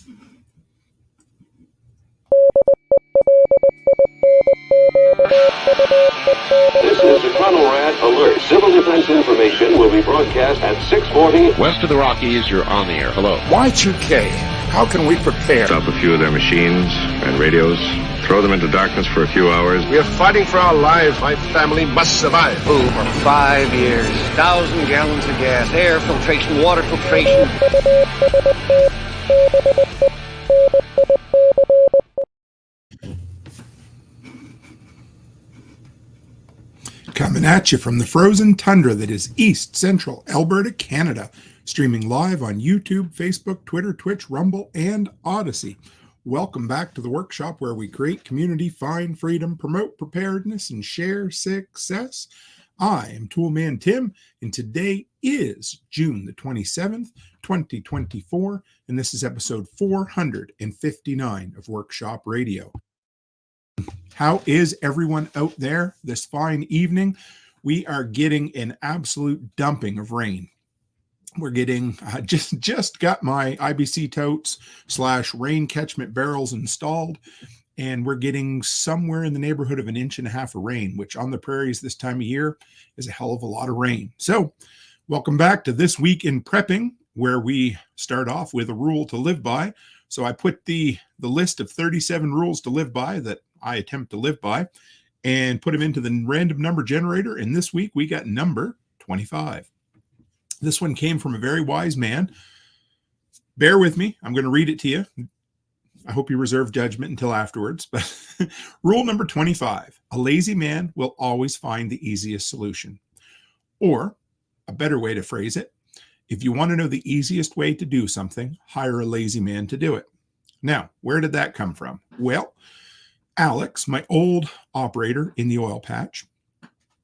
This is the Conrad Alert. Civil defense information will be broadcast at 6:40. West of the Rockies, you're on the air. Hello. Y2K, how can we prepare? Stop a few of their machines and radios. Throw them into darkness for a few hours. We are fighting for our lives. My family must survive. Food for 5 years. 1,000 gallons of gas. Air filtration, water filtration. Coming at you from the frozen tundra that is East Central Alberta, Canada. Streaming live on YouTube, Facebook, Twitter, Twitch, Rumble, and Odyssey. Welcome back to the workshop where we create community, find freedom, promote preparedness, and share success. I am Toolman Tim, and today is June the 27th, 2024, and this is episode 459 of Workshop Radio. How is everyone out there this fine evening? We are getting an absolute dumping of rain. We're getting, just got my IBC totes / rain catchment barrels installed, and we're getting somewhere in the neighborhood of 1.5 inches of rain, which on the prairies this time of year is a hell of a lot of rain. So welcome back to This Week in Prepping, where we start off with a rule to live by. So I put the list of 37 rules to live by that I attempt to live by and put them into the random number generator. And this week we got number 25. This one came from a very wise man. Bear with me. I'm going to read it to you. I hope you reserve judgment until afterwards. But rule number 25, a lazy man will always find the easiest solution. Or a better way to phrase it, if you want to know the easiest way to do something, hire a lazy man to do it. Now, where did that come from? Well, Alex, my old operator in the oil patch,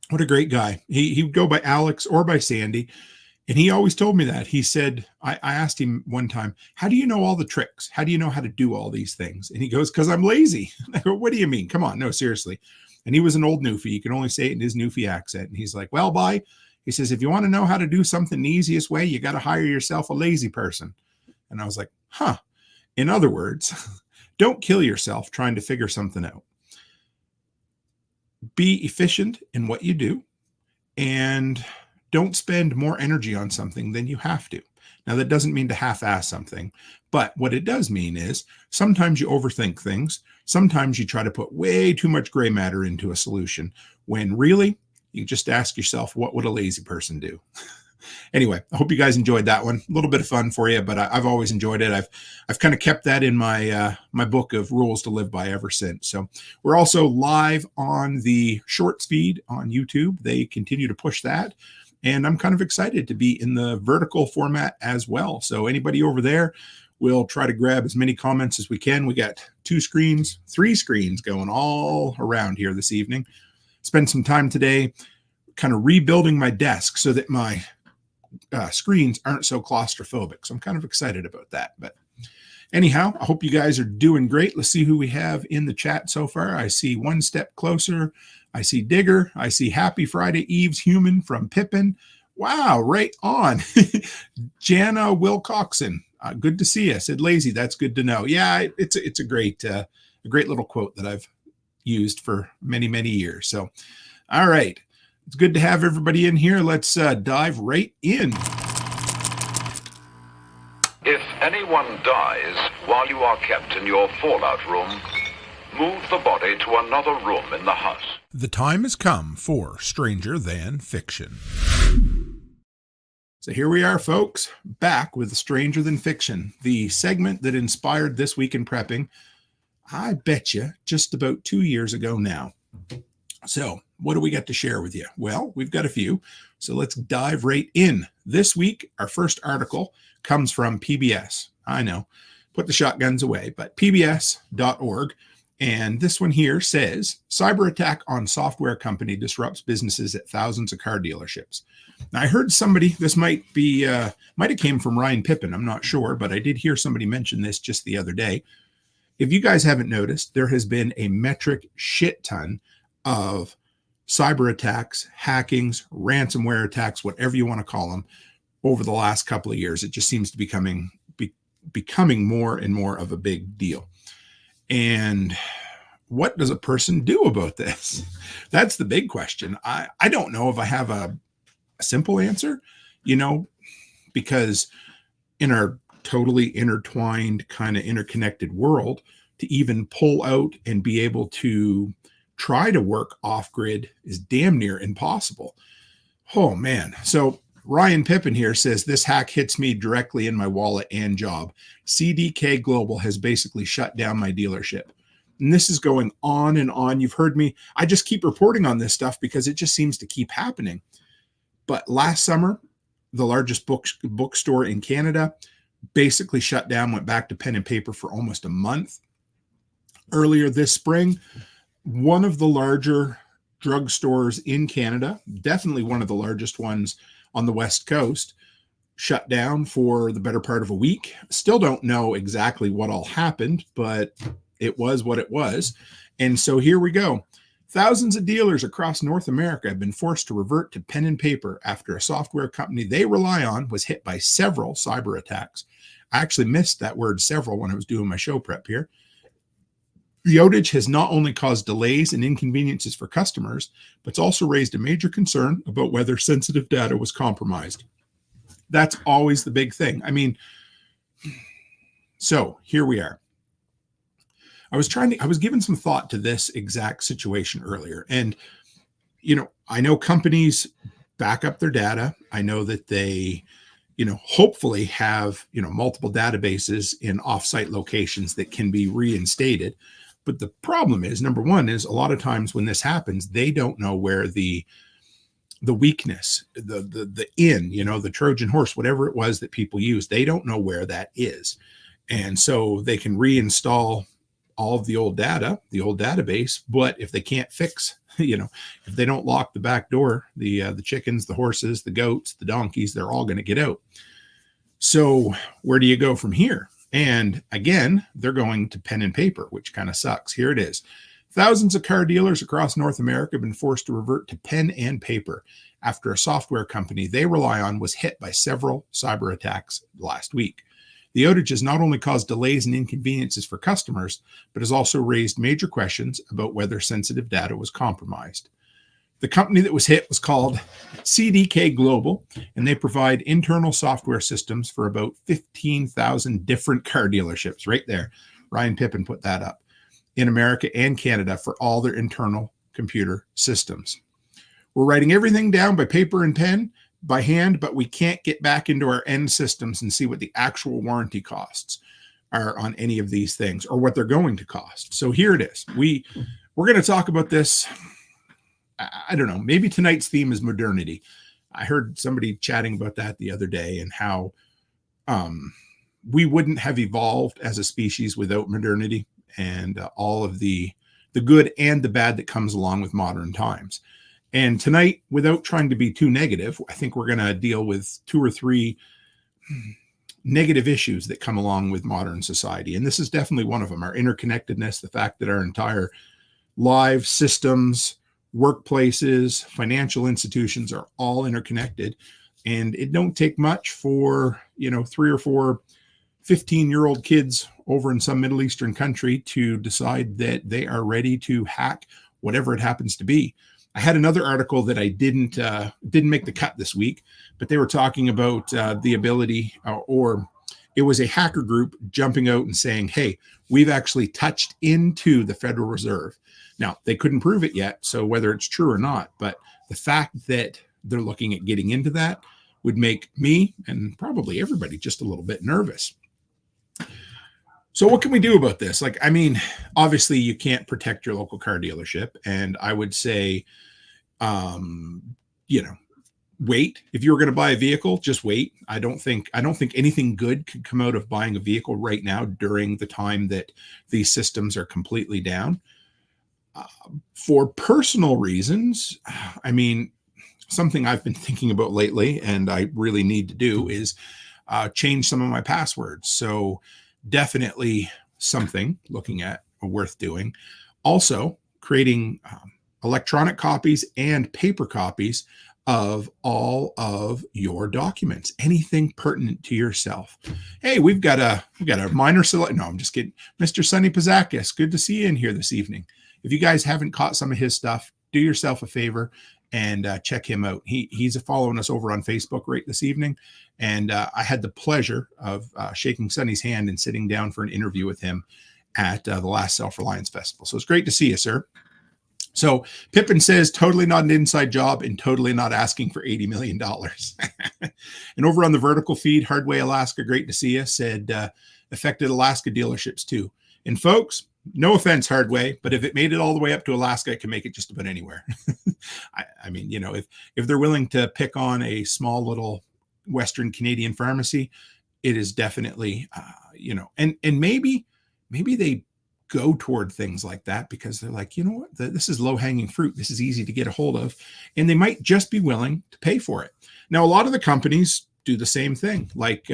what a great guy. He would go by Alex or by Sandy, and he always told me that. He said, I asked him one time, how do you know all the tricks? How do you know how to do all these things? And he goes, because I'm lazy. I go, what do you mean? Come on, no, seriously. And he was an old Newfie. You can only say it in his Newfie accent. And he's like, well, bye. He says, if you want to know how to do something the easiest way, you got to hire yourself a lazy person. And I was like, huh. In other words, don't kill yourself trying to figure something out. Be efficient in what you do and don't spend more energy on something than you have to. Now, that doesn't mean to half-ass something, but what it does mean is sometimes you overthink things. Sometimes you try to put way too much gray matter into a solution when really you just ask yourself, what would a lazy person do? Anyway, I hope you guys enjoyed that one. A little bit of fun for you, but I've always enjoyed it. I've kind of kept that in my my book of rules to live by ever since. So we're also live on the shorts feed on YouTube. They continue to push that, and I'm kind of excited to be in the vertical format as well. So anybody over there, we'll try to grab as many comments as we can. We got 3 screens going all around here this evening. Spend some time today kind of rebuilding my desk so that my screens aren't so claustrophobic. So I'm kind of excited about that. But anyhow, I hope you guys are doing great. Let's see who we have in the chat so far. I see One Step Closer. I see Digger. I see Happy Friday Eve's Human from Pippin. Wow, right on. Jana Wilcoxon. Good to see you. Said lazy. That's good to know. Yeah, it's a great little quote that I've used for many, many years. So, all right. It's good to have everybody in here. Let's dive right in. If anyone dies while you are kept in your fallout room, move the body to another room in the house. The time has come for Stranger Than Fiction. So here we are, folks, back with Stranger Than Fiction, the segment that inspired This Week in Prepping, I bet you, just about 2 years ago now. So what do we got to share with you? Well, we've got a few, so let's dive right in. This week, our first article comes from PBS. I know, put the shotguns away, but pbs.org. And this one here says, cyber attack on software company disrupts businesses at thousands of car dealerships. Now, I heard somebody, this might have came from Ryan Pippin, I'm not sure, but I did hear somebody mention this just the other day. If you guys haven't noticed, there has been a metric shit ton of cyber attacks, hackings, ransomware attacks, whatever you want to call them, over the last couple of years. It just seems to be becoming more and more of a big deal. And what does a person do about this? That's the big question. I don't know if I have a simple answer, because in our totally intertwined, kind of interconnected world, to even pull out and be able to try to work off grid is damn near impossible. Oh man. So Ryan Pippin here says, this hack hits me directly in my wallet and job. CDK Global has basically shut down my dealership. And this is going on and on. You've heard me. I just keep reporting on this stuff because it just seems to keep happening. But last summer, the largest bookstore in Canada basically shut down, went back to pen and paper for almost a month. Earlier this spring, one of the larger drugstores in Canada, definitely one of the largest ones on the West Coast, shut down for the better part of a week. Still don't know exactly what all happened, but it was what it was. And so here we go. Thousands of dealers across North America have been forced to revert to pen and paper after a software company they rely on was hit by several cyber attacks. I actually missed that word several when I was doing my show prep here. The outage has not only caused delays and inconveniences for customers, but it's also raised a major concern about whether sensitive data was compromised. That's always the big thing. I mean, so here we are. I was giving some thought to this exact situation earlier. And, I know companies back up their data. I know that they, hopefully have, multiple databases in offsite locations that can be reinstated. But the problem is, number one, is a lot of times when this happens, they don't know where the weakness, the Trojan horse, whatever it was that people use, they don't know where that is. And so they can reinstall all of the old data, the old database, but if they can't fix, if they don't lock the back door, the chickens, the horses, the goats, the donkeys, they're all going to get out. So where do you go from here? And again, they're going to pen and paper, which kind of sucks. Here it is. Thousands of car dealers across North America have been forced to revert to pen and paper after a software company they rely on was hit by several cyber attacks last week. The outage has not only caused delays and inconveniences for customers, but has also raised major questions about whether sensitive data was compromised. The company that was hit was called CDK Global, and they provide internal software systems for about 15,000 different car dealerships. Right there. Ryan Pippin put that up. In America and Canada for all their internal computer systems. We're writing everything down by paper and pen, by hand, but we can't get back into our end systems and see what the actual warranty costs are on any of these things or what they're going to cost. So here it is. We're going to talk about this. I don't know. Maybe tonight's theme is modernity. I heard somebody chatting about that the other day and how we wouldn't have evolved as a species without modernity and all of the good and the bad that comes along with modern times. And tonight, without trying to be too negative, I think we're going to deal with 2 or 3 negative issues that come along with modern society. And this is definitely one of them. Our interconnectedness, the fact that our entire lives, systems, workplaces, financial institutions are all interconnected. And it don't take much for, 3 or 4 15-year-old kids over in some Middle Eastern country to decide that they are ready to hack whatever it happens to be. I had another article that I didn't make the cut this week, but they were talking about the ability, or it was a hacker group jumping out and saying, hey, we've actually touched into the Federal Reserve. Now, they couldn't prove it yet, so whether it's true or not, but the fact that they're looking at getting into that would make me and probably everybody just a little bit nervous. So what can we do about this? Obviously you can't protect your local car dealership. And I would say, wait. If you were going to buy a vehicle, just wait. I don't think anything good could come out of buying a vehicle right now during the time that these systems are completely down. For personal reasons, something I've been thinking about lately and I really need to do is change some of my passwords. So definitely something looking at worth doing. Also creating electronic copies and paper copies of all of your documents, anything pertinent to yourself. Hey, we've got a minor select. No, I'm just kidding. Mr. Sonny Pazakis, good to see you in here this evening. If you guys haven't caught some of his stuff, do yourself a favor and check him out. He's following us over on Facebook right this evening. And I had the pleasure of shaking Sonny's hand and sitting down for an interview with him at the last Self-Reliance Festival. So it's great to see you, sir. So Pippin says, totally not an inside job and totally not asking for $80 million. And over on the vertical feed, Hardway Alaska, great to see you, said affected Alaska dealerships too. And folks, no offense, Hardway, but if it made it all the way up to Alaska, it can make it just about anywhere. I mean, you know, if they're willing to pick on a small little Western Canadian pharmacy, it is definitely, you know, and maybe they go toward things like that because they're like, you know what, this is low-hanging fruit. This is easy to get a hold of, and they might just be willing to pay for it. Now, a lot of the companies do the same thing, like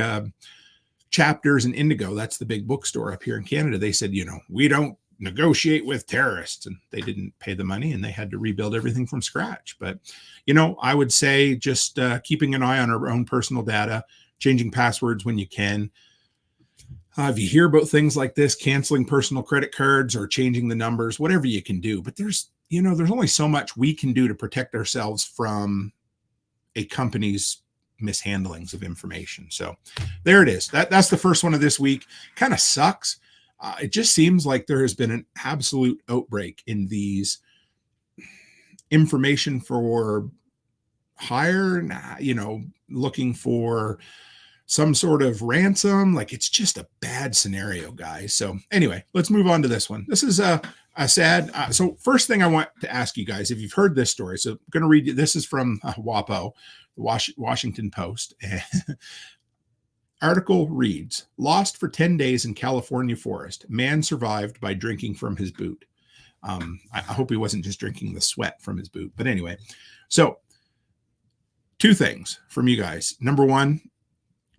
Chapters and Indigo. That's the big bookstore up here in Canada. They said, you know, we don't negotiate with terrorists, and they didn't pay the money, and they had to rebuild everything from scratch. But, you know, I would say just keeping an eye on our own personal data, changing passwords when you can. If you hear about things like this, canceling personal credit cards or changing the numbers, whatever you can do. But there's only so much we can do to protect ourselves from a company's mishandlings of information. So there it is. That's the first one of this week. Kind of sucks. It just seems like there has been an absolute outbreak in these information for hire, you know, looking for some sort of ransom. Like, it's just a bad scenario, guys. So anyway, let's move on to this one. This is a sad. So first thing I want to ask you guys, if you've heard this story, so I'm going to read you. This is from WAPO, the Washington Post. Article reads, lost for 10 days in California forest. Man survived by drinking from his boot. I hope he wasn't just drinking the sweat from his boot. But anyway, so two things from you guys. Number one,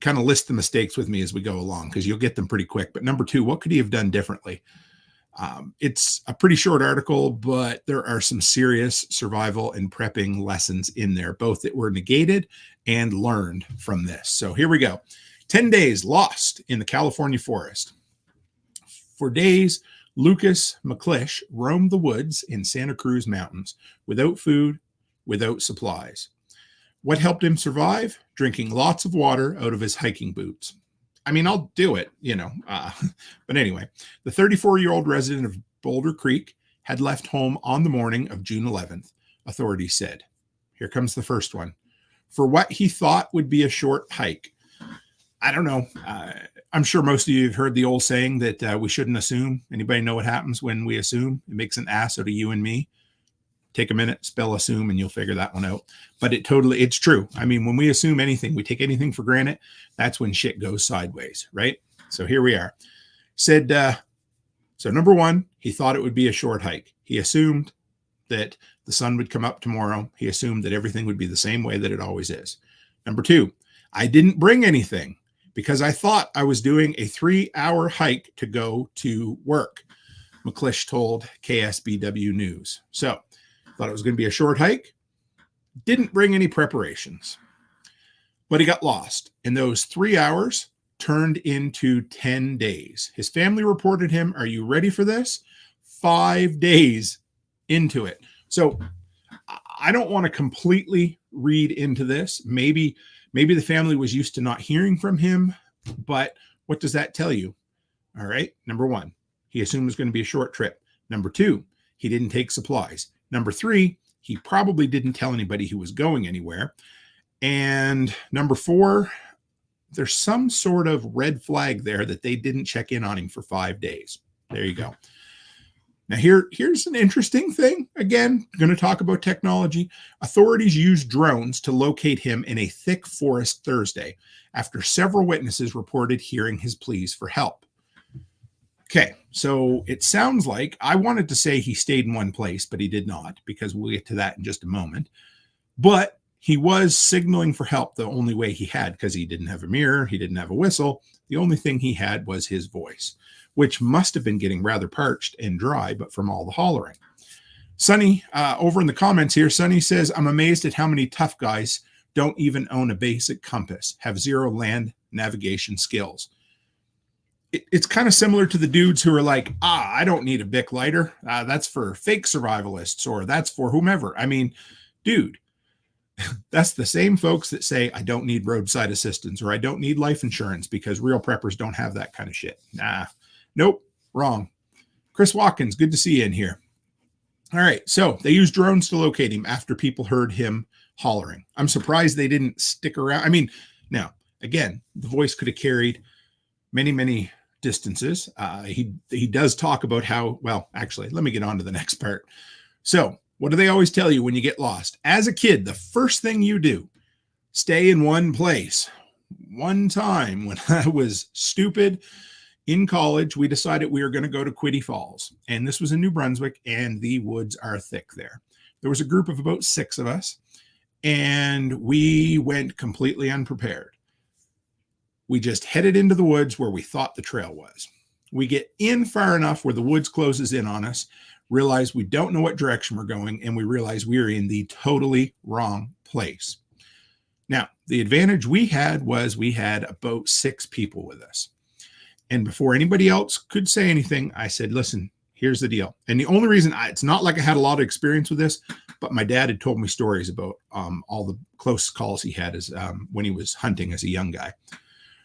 kind of list the mistakes with me as we go along, because you'll get them pretty quick. But number two, what could he have done differently? It's a pretty short article, but there are some serious survival and prepping lessons in there, both that were negated and learned from this. So here we go. 10 days lost in the California forest. For days, Lucas McClish roamed the woods in Santa Cruz Mountains without food, without supplies. What helped him survive? Drinking lots of water out of his hiking boots. I mean, I'll do it, you know. But anyway, the 34-year-old resident of Boulder Creek had left home on the morning of June 11th, authorities said. Here comes the first one. For what he thought would be a short hike. I don't know. I'm sure most of you have heard the old saying that we shouldn't assume. Anybody know what happens when we assume? It makes an ass out of you and me. Take a minute, spell assume, and you'll figure that one out. But it's true. I mean, when we assume anything, we take anything for granted, that's when shit goes sideways, right? So here we are. Said, so number one, he thought it would be a short hike. He assumed that the sun would come up tomorrow. He assumed that everything would be the same way that it always is. Number two, I didn't bring anything because I thought I was doing a 3-hour hike to go to work, McClish told KSBW News. So, thought it was going to be a short hike. Didn't bring any preparations. But he got lost. And those 3 hours turned into 10 days. His family reported him, are you ready for this? 5 days into it. So I don't want to completely read into this. Maybe the family was used to not hearing from him. But what does that tell you? All right. Number one, he assumed it was going to be a short trip. Number two, he didn't take supplies. Number three, he probably didn't tell anybody he was going anywhere. And number four, there's some sort of red flag there that they didn't check in on him for 5 days. There you go. Now here's an interesting thing. Again, going to talk about technology. Authorities used drones to locate him in a thick forest Thursday after several witnesses reported hearing his pleas for help. Okay, so it sounds like I wanted to say he stayed in one place, but he did not, because we'll get to that in just a moment. But he was signaling for help the only way he had, because he didn't have a mirror, he didn't have a whistle. The only thing he had was his voice, which must have been getting rather parched and dry, but from all the hollering. Sonny, over in the comments here, Sonny says, I'm amazed at how many tough guys don't even own a basic compass, have zero land navigation skills. It's kind of similar to the dudes who are like, I don't need a Bic lighter. That's for fake survivalists, or that's for whomever. I mean, dude, that's the same folks that say, I don't need roadside assistance, or I don't need life insurance because real preppers don't have that kind of shit. Nah, nope, wrong. Chris Watkins, good to see you in here. All right, so they used drones to locate him after people heard him hollering. I'm surprised they didn't stick around. I mean, now, again, the voice could have carried many, many distances. He does talk about how, well, actually, let me get on to the next part. So what do they always tell you when you get lost? As a kid, the first thing you do, stay in one place. One time when I was stupid in college, we decided we were going to go to Quiddy Falls. And this was in New Brunswick, and the woods are thick there. There was a group of about 6 of us, and we went completely unprepared. We just headed into the woods where we thought the trail was. We get in far enough where the woods closes in on us, realize we don't know what direction we're going, and we realize we're in the totally wrong place. Now, the advantage we had was we had about 6 people with us. And before anybody else could say anything, I said, listen, here's the deal. And the only reason, it's not like I had a lot of experience with this, but my dad had told me stories about all the close calls he had as when he was hunting as a young guy.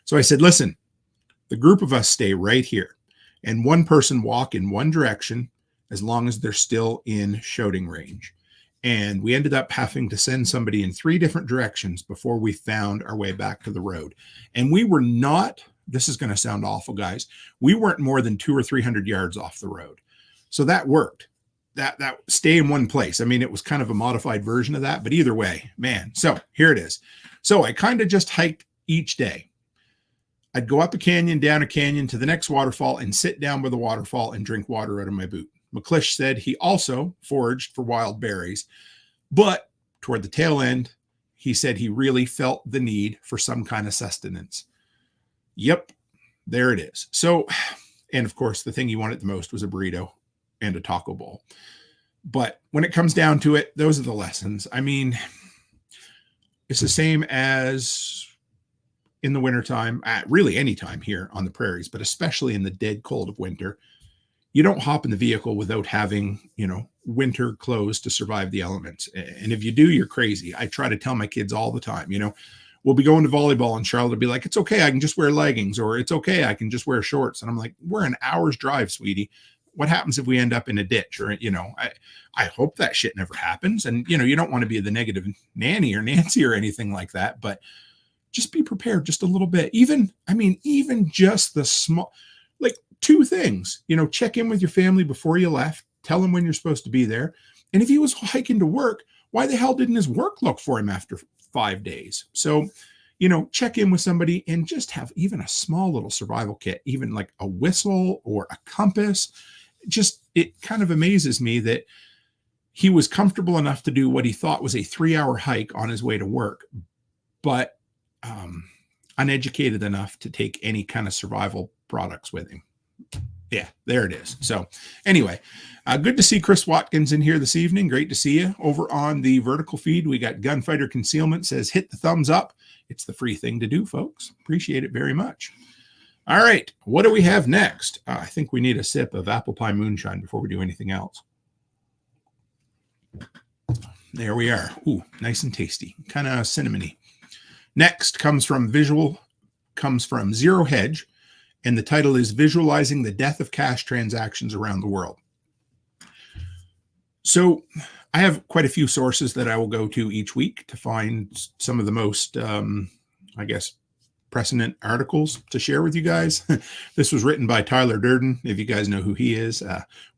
So I said, listen, the group of us stay right here, and one person walk in one direction as long as they're still in shouting range. And we ended up having to send somebody in 3 different directions before we found our way back to the road. And we were not, this is going to sound awful, guys, we weren't more than 200 or 300 yards off the road. So that worked. That stay in one place. I mean, it was kind of a modified version of that, but either way, man. So here it is. So I kind of just hiked each day. I'd go up a canyon, down a canyon to the next waterfall, and sit down by the waterfall and drink water out of my boot. McClish said he also foraged for wild berries, but toward the tail end, he said he really felt the need for some kind of sustenance. Yep, there it is. So, and of course, the thing he wanted the most was a burrito and a taco bowl. But when it comes down to it, those are the lessons. I mean, it's the same as in the wintertime, really any time here on the prairies, but especially in the dead cold of winter. You don't hop in the vehicle without having, winter clothes to survive the elements. And if you do, you're crazy. I try to tell my kids all the time, we'll be going to volleyball and Charlotte will be like, it's okay, I can just wear leggings, or it's okay, I can just wear shorts. And I'm like, we're an hour's drive, sweetie. What happens if we end up in a ditch? Or, I hope that shit never happens. And, you don't want to be the negative nanny or Nancy or anything like that, but just be prepared just a little bit. Even just the small, like 2 things, check in with your family before you left, tell them when you're supposed to be there. And if he was hiking to work, why the hell didn't his work look for him after 5 days? So, check in with somebody and just have even a small little survival kit, even like a whistle or a compass. It kind of amazes me that he was comfortable enough to do what he thought was a 3-hour hike on his way to work, but uneducated enough to take any kind of survival products with him. Yeah, there it is. So anyway, good to see Chris Watkins in here this evening. Great to see you. Over on the vertical feed, we got Gunfighter Concealment says, hit the thumbs up. It's the free thing to do, folks. Appreciate it very much. All right, what do we have next? I think we need a sip of apple pie moonshine before we do anything else. There we are. Ooh, nice and tasty, kind of cinnamony. Next comes from Zero Hedge, and the title is Visualizing the Death of Cash Transactions Around the World. So I have quite a few sources that I will go to each week to find some of the most, precedent articles to share with you guys. This was written by Tyler Durden. If you guys know who he is,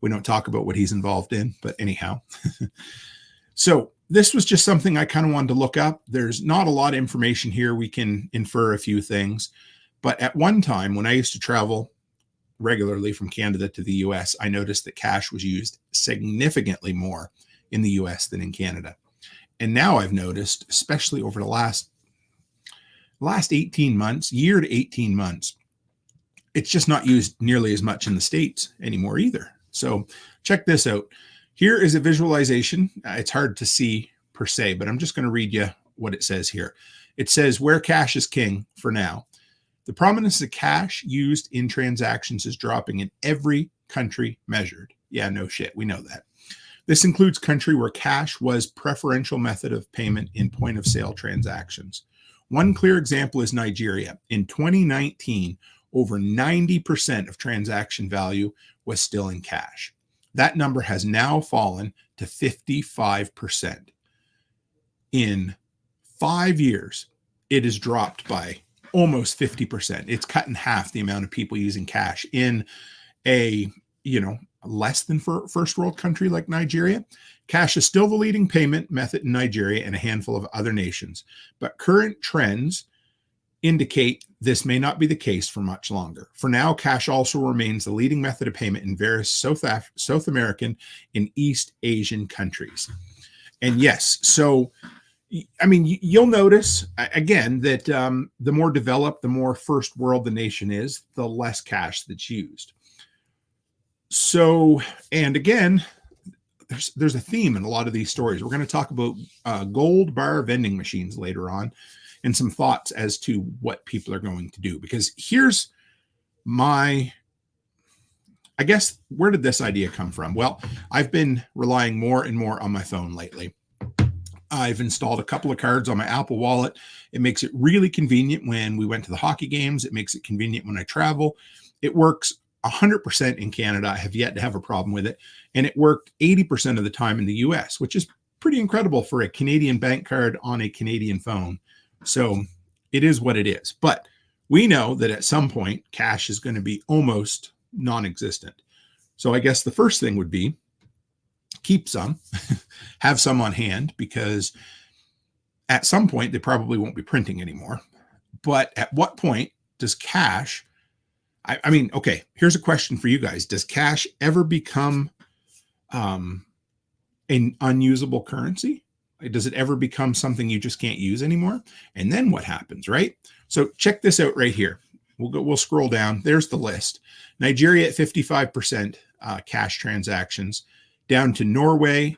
we don't talk about what he's involved in, but anyhow. So this was just something I kind of wanted to look up. There's not a lot of information here. We can infer a few things. But at one time, when I used to travel regularly from Canada to the U.S., I noticed that cash was used significantly more in the U.S. than in Canada. And now I've noticed, especially over the last 18 months, year to 18 months, it's just not used nearly as much in the States anymore either. So check this out. Here is a visualization. It's hard to see per se, but I'm just going to read you what it says here. It says where cash is king for now. The prominence of cash used in transactions is dropping in every country measured. Yeah, no shit. We know that. This includes country where cash was preferential method of payment in point of sale transactions. One clear example is Nigeria. In 2019, over 90% of transaction value was still in cash. That number has now fallen to 55%. In 5 years, it has dropped by almost 50%. It's cut in half the amount of people using cash in a, less than first world country like Nigeria. Cash is still the leading payment method in Nigeria and a handful of other nations, but current trends indicate this may not be the case for much longer. For now, cash also remains the leading method of payment in various South American and East Asian countries. And yes, so, I mean, you'll notice, again, that the more developed, the more first world the nation is, the less cash that's used. So, and again, there's a theme in a lot of these stories. We're going to talk about gold bar vending machines later on and some thoughts as to what people are going to do. Because here's my, I guess, where did this idea come from? Well, I've been relying more and more on my phone lately. I've installed a couple of cards on my Apple Wallet. It makes it really convenient when we went to the hockey games. It makes it convenient when I travel. It works 100% in Canada. I have yet to have a problem with it. And it worked 80% of the time in the U.S., which is pretty incredible for a Canadian bank card on a Canadian phone. So it is what it is. But we know that at some point, cash is going to be almost non-existent. So I guess the first thing would be keep some, have some on hand, because at some point, they probably won't be printing anymore. But at what point does cash, I mean, okay, here's a question for you guys. Does cash ever become an unusable currency? Does it ever become something you just can't use anymore? And then what happens, right? So check this out right here. We'll scroll down. There's the list. Nigeria at 55% cash transactions, down to Norway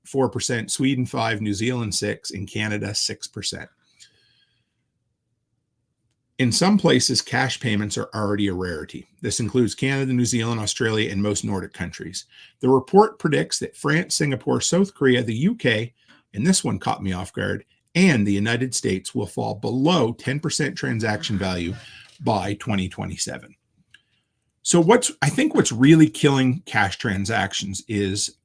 4%, Sweden 5%, New Zealand 6%, and Canada 6%. In some places, cash payments are already a rarity. This includes Canada, New Zealand, Australia, and most Nordic countries. The report predicts that France, Singapore, South Korea, the UK, and this one caught me off guard, and the United States will fall below 10% transaction value by 2027. So I think what's really killing cash transactions is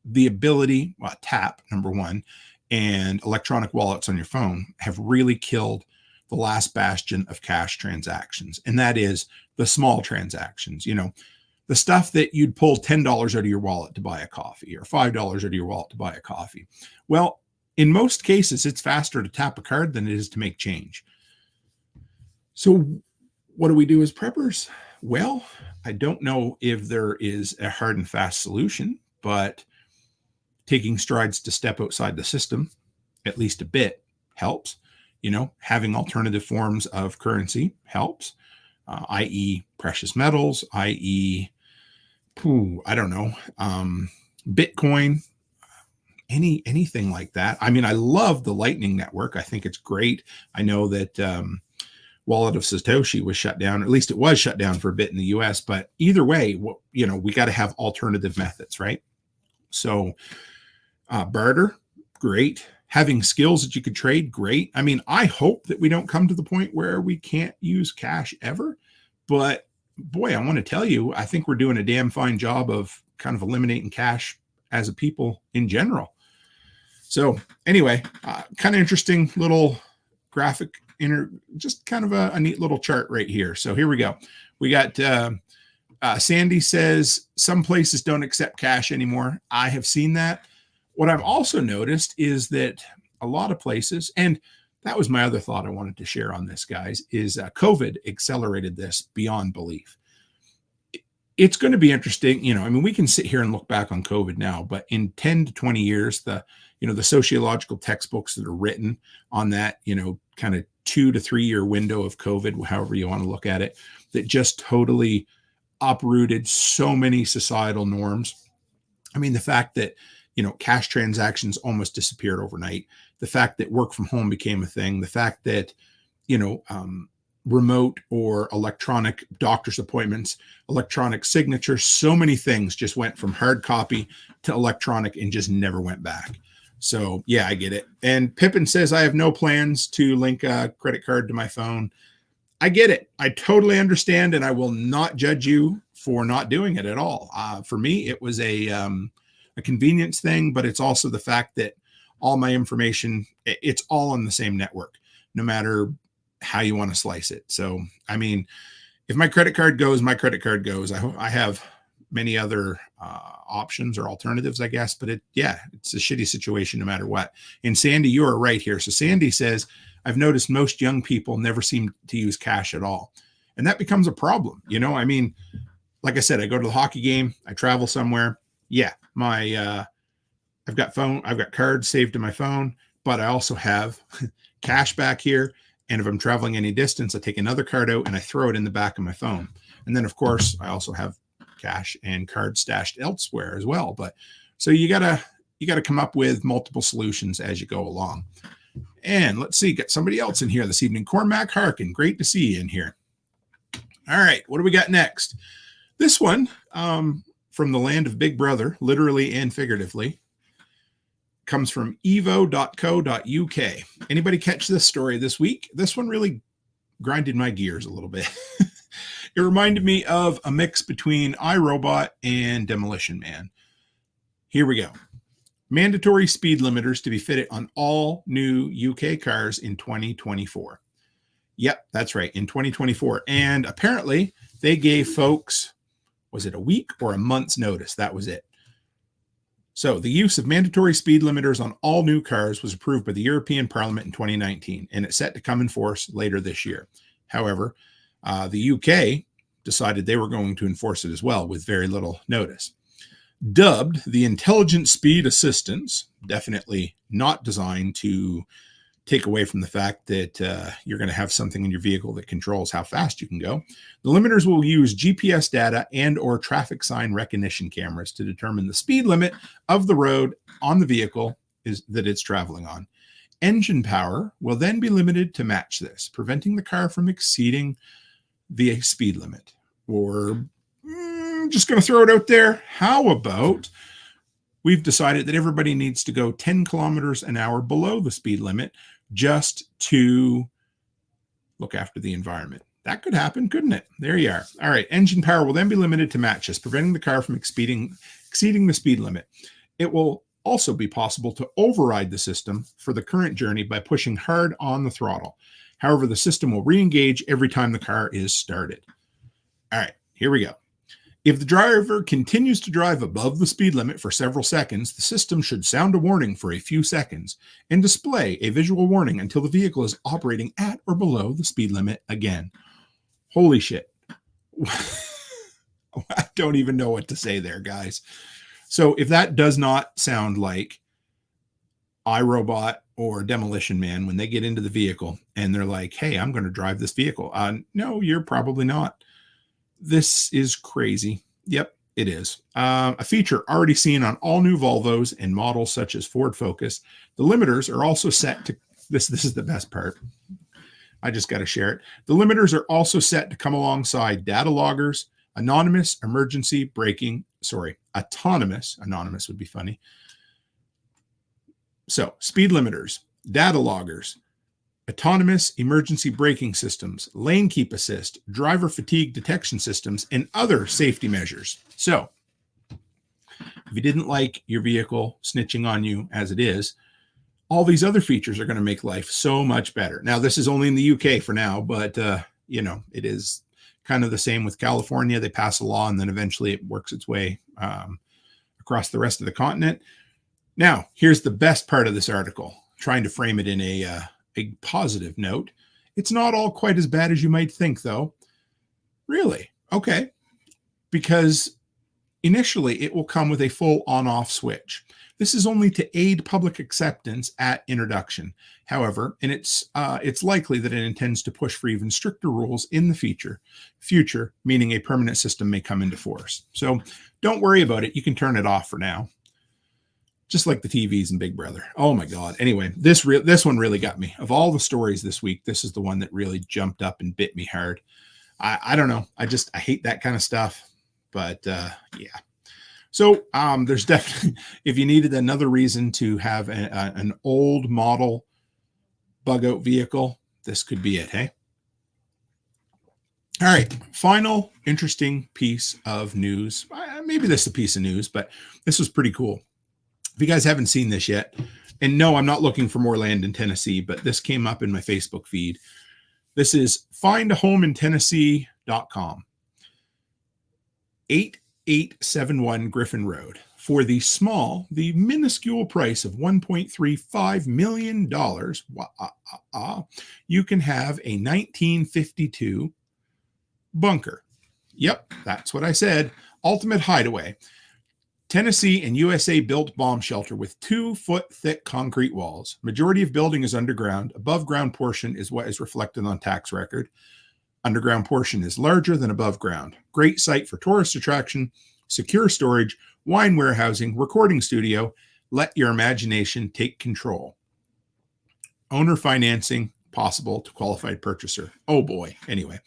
the ability, tap, number one, and electronic wallets on your phone have really killed the last bastion of cash transactions. And that is the small transactions, the stuff that you'd pull $10 out of your wallet to buy a coffee or $5 out of your wallet to buy a coffee. Well, in most cases, it's faster to tap a card than it is to make change. So what do we do as preppers? Well, I don't know if there is a hard and fast solution, but taking strides to step outside the system, at least a bit, helps. Having alternative forms of currency helps, i.e. precious metals, i.e. I don't know, Bitcoin, anything like that. I mean, I love the Lightning Network. I think it's great. I know that Wallet of Satoshi was shut down, or at least it was shut down for a bit in the US, but either way, we got to have alternative methods, right? So barter, great. Having skills that you could trade, great. I mean, I hope that we don't come to the point where we can't use cash ever. But boy, I want to tell you, I think we're doing a damn fine job of kind of eliminating cash as a people in general. So anyway, kind of interesting little graphic, just kind of a neat little chart right here. So here we go. We got Sandy says some places don't accept cash anymore. I have seen that. What I've also noticed is that a lot of places, and that was my other thought I wanted to share on this, guys, is COVID accelerated this beyond belief. It's going to be interesting. We can sit here and look back on COVID now, but in 10 to 20 years, the sociological textbooks that are written on that, kind of 2 to 3 year window of COVID, however you want to look at it, that just totally uprooted so many societal norms. I mean, the fact that, cash transactions almost disappeared overnight, the fact that work from home became a thing, the fact that, remote or electronic doctor's appointments, electronic signatures, so many things just went from hard copy to electronic and just never went back. So yeah, I get it. And Pippin says, I have no plans to link a credit card to my phone. I get it. I totally understand. And I will not judge you for not doing it at all. For me, it was a convenience thing, but it's also the fact that all my information, it's all on the same network, no matter how you want to slice it. So, I mean, if my credit card goes, my credit card goes. I have many other options or alternatives, I guess, but it's a shitty situation no matter what. And Sandy, you are right here. So Sandy says, I've noticed most young people never seem to use cash at all. And that becomes a problem. I mean, like I said, I go to the hockey game, I travel somewhere. Yeah, I've got cards saved to my phone, but I also have cash back here. And if I'm traveling any distance, I take another card out and I throw it in the back of my phone. And then, of course, I also have cash and cards stashed elsewhere as well. But so you gotta come up with multiple solutions as you go along. And let's see, got somebody else in here this evening. Cormac Harkin, great to see you in here. All right, what do we got next? This one from the land of Big Brother, literally and figuratively, comes from evo.co.uk. Anybody catch this story this week? This one really grinded my gears a little bit. It reminded me of a mix between iRobot and Demolition Man. Here we go. Mandatory speed limiters to be fitted on all new UK cars in 2024. Yep, that's right, in 2024. And apparently they gave folks, was it a week or a month's notice? That was it. So the use of mandatory speed limiters on all new cars was approved by the European Parliament in 2019, and it's set to come in force later this year. However, the UK decided they were going to enforce it as well with very little notice. Dubbed the Intelligent Speed Assistance, definitely not designed to take away from the fact that you're going to have something in your vehicle that controls how fast you can go. The limiters will use GPS data and or traffic sign recognition cameras to determine the speed limit of the road on the vehicle that it's traveling on. Engine power will then be limited to match this, preventing the car from exceeding the speed limit. Or just going to throw it out there. How about we've decided that everybody needs to go 10 kilometers an hour below the speed limit just to look after the environment. That could happen, couldn't it? There you are. All right. Engine power will then be limited to match this, preventing the car from exceeding the speed limit. It will also be possible to override the system for the current journey by pushing hard on the throttle. However, the system will re-engage every time the car is started. All right, here we go. If the driver continues to drive above the speed limit for several seconds, the system should sound a warning for a few seconds and display a visual warning until the vehicle is operating at or below the speed limit again. Holy shit. I don't even know what to say there, guys. So if that does not sound like iRobot or Demolition Man when they get into the vehicle and they're like, hey, I'm going to drive this vehicle. No, you're probably not. This is crazy. Yep, it is. A feature already seen on all new Volvos and models such as Ford Focus. The limiters are also set to, this is the best part. I just got to share it. The limiters are also set to come alongside data loggers, autonomous would be funny. So speed limiters, data loggers, autonomous emergency braking systems, lane keep assist, driver fatigue detection systems, and other safety measures. So if you didn't like your vehicle snitching on you as it is, all these other features are going to make life so much better. Now, this is only in the UK for now, but, it is kind of the same with California. They pass a law and then eventually it works its way across the rest of the continent. Now, here's the best part of this article, trying to frame it in a positive note. It's not all quite as bad as you might think, though. Really? Okay. Because initially it will come with a full on-off switch. This is only to aid public acceptance at introduction. However, and it's likely that it intends to push for even stricter rules in the future, meaning a permanent system may come into force. So don't worry about it. You can turn it off for now. Just like the TVs and Big Brother. Oh my God. Anyway, this one really got me. Of all the stories this week, this is the one that really jumped up and bit me hard. I don't know. I hate that kind of stuff. But yeah. So there's definitely, if you needed another reason to have an old model bug out vehicle, this could be it, hey? All right, final interesting piece of news. Maybe this is a piece of news, but this was pretty cool. If you guys haven't seen this yet, and no, I'm not looking for more land in Tennessee, but this came up in my Facebook feed. This is findahomeinTennessee.com. 8871 Griffin Road. For the minuscule price of $1.35 million, you can have a 1952 bunker. Yep, that's what I said. Ultimate hideaway. Tennessee and U.S.A. built bomb shelter with 2-foot thick concrete walls. Majority of building is underground. Above ground portion is what is reflected on tax record. Underground portion is larger than above ground. Great site for tourist attraction, secure storage, wine warehousing, recording studio. Let your imagination take control. Owner financing possible to qualified purchaser. Oh boy. Anyway,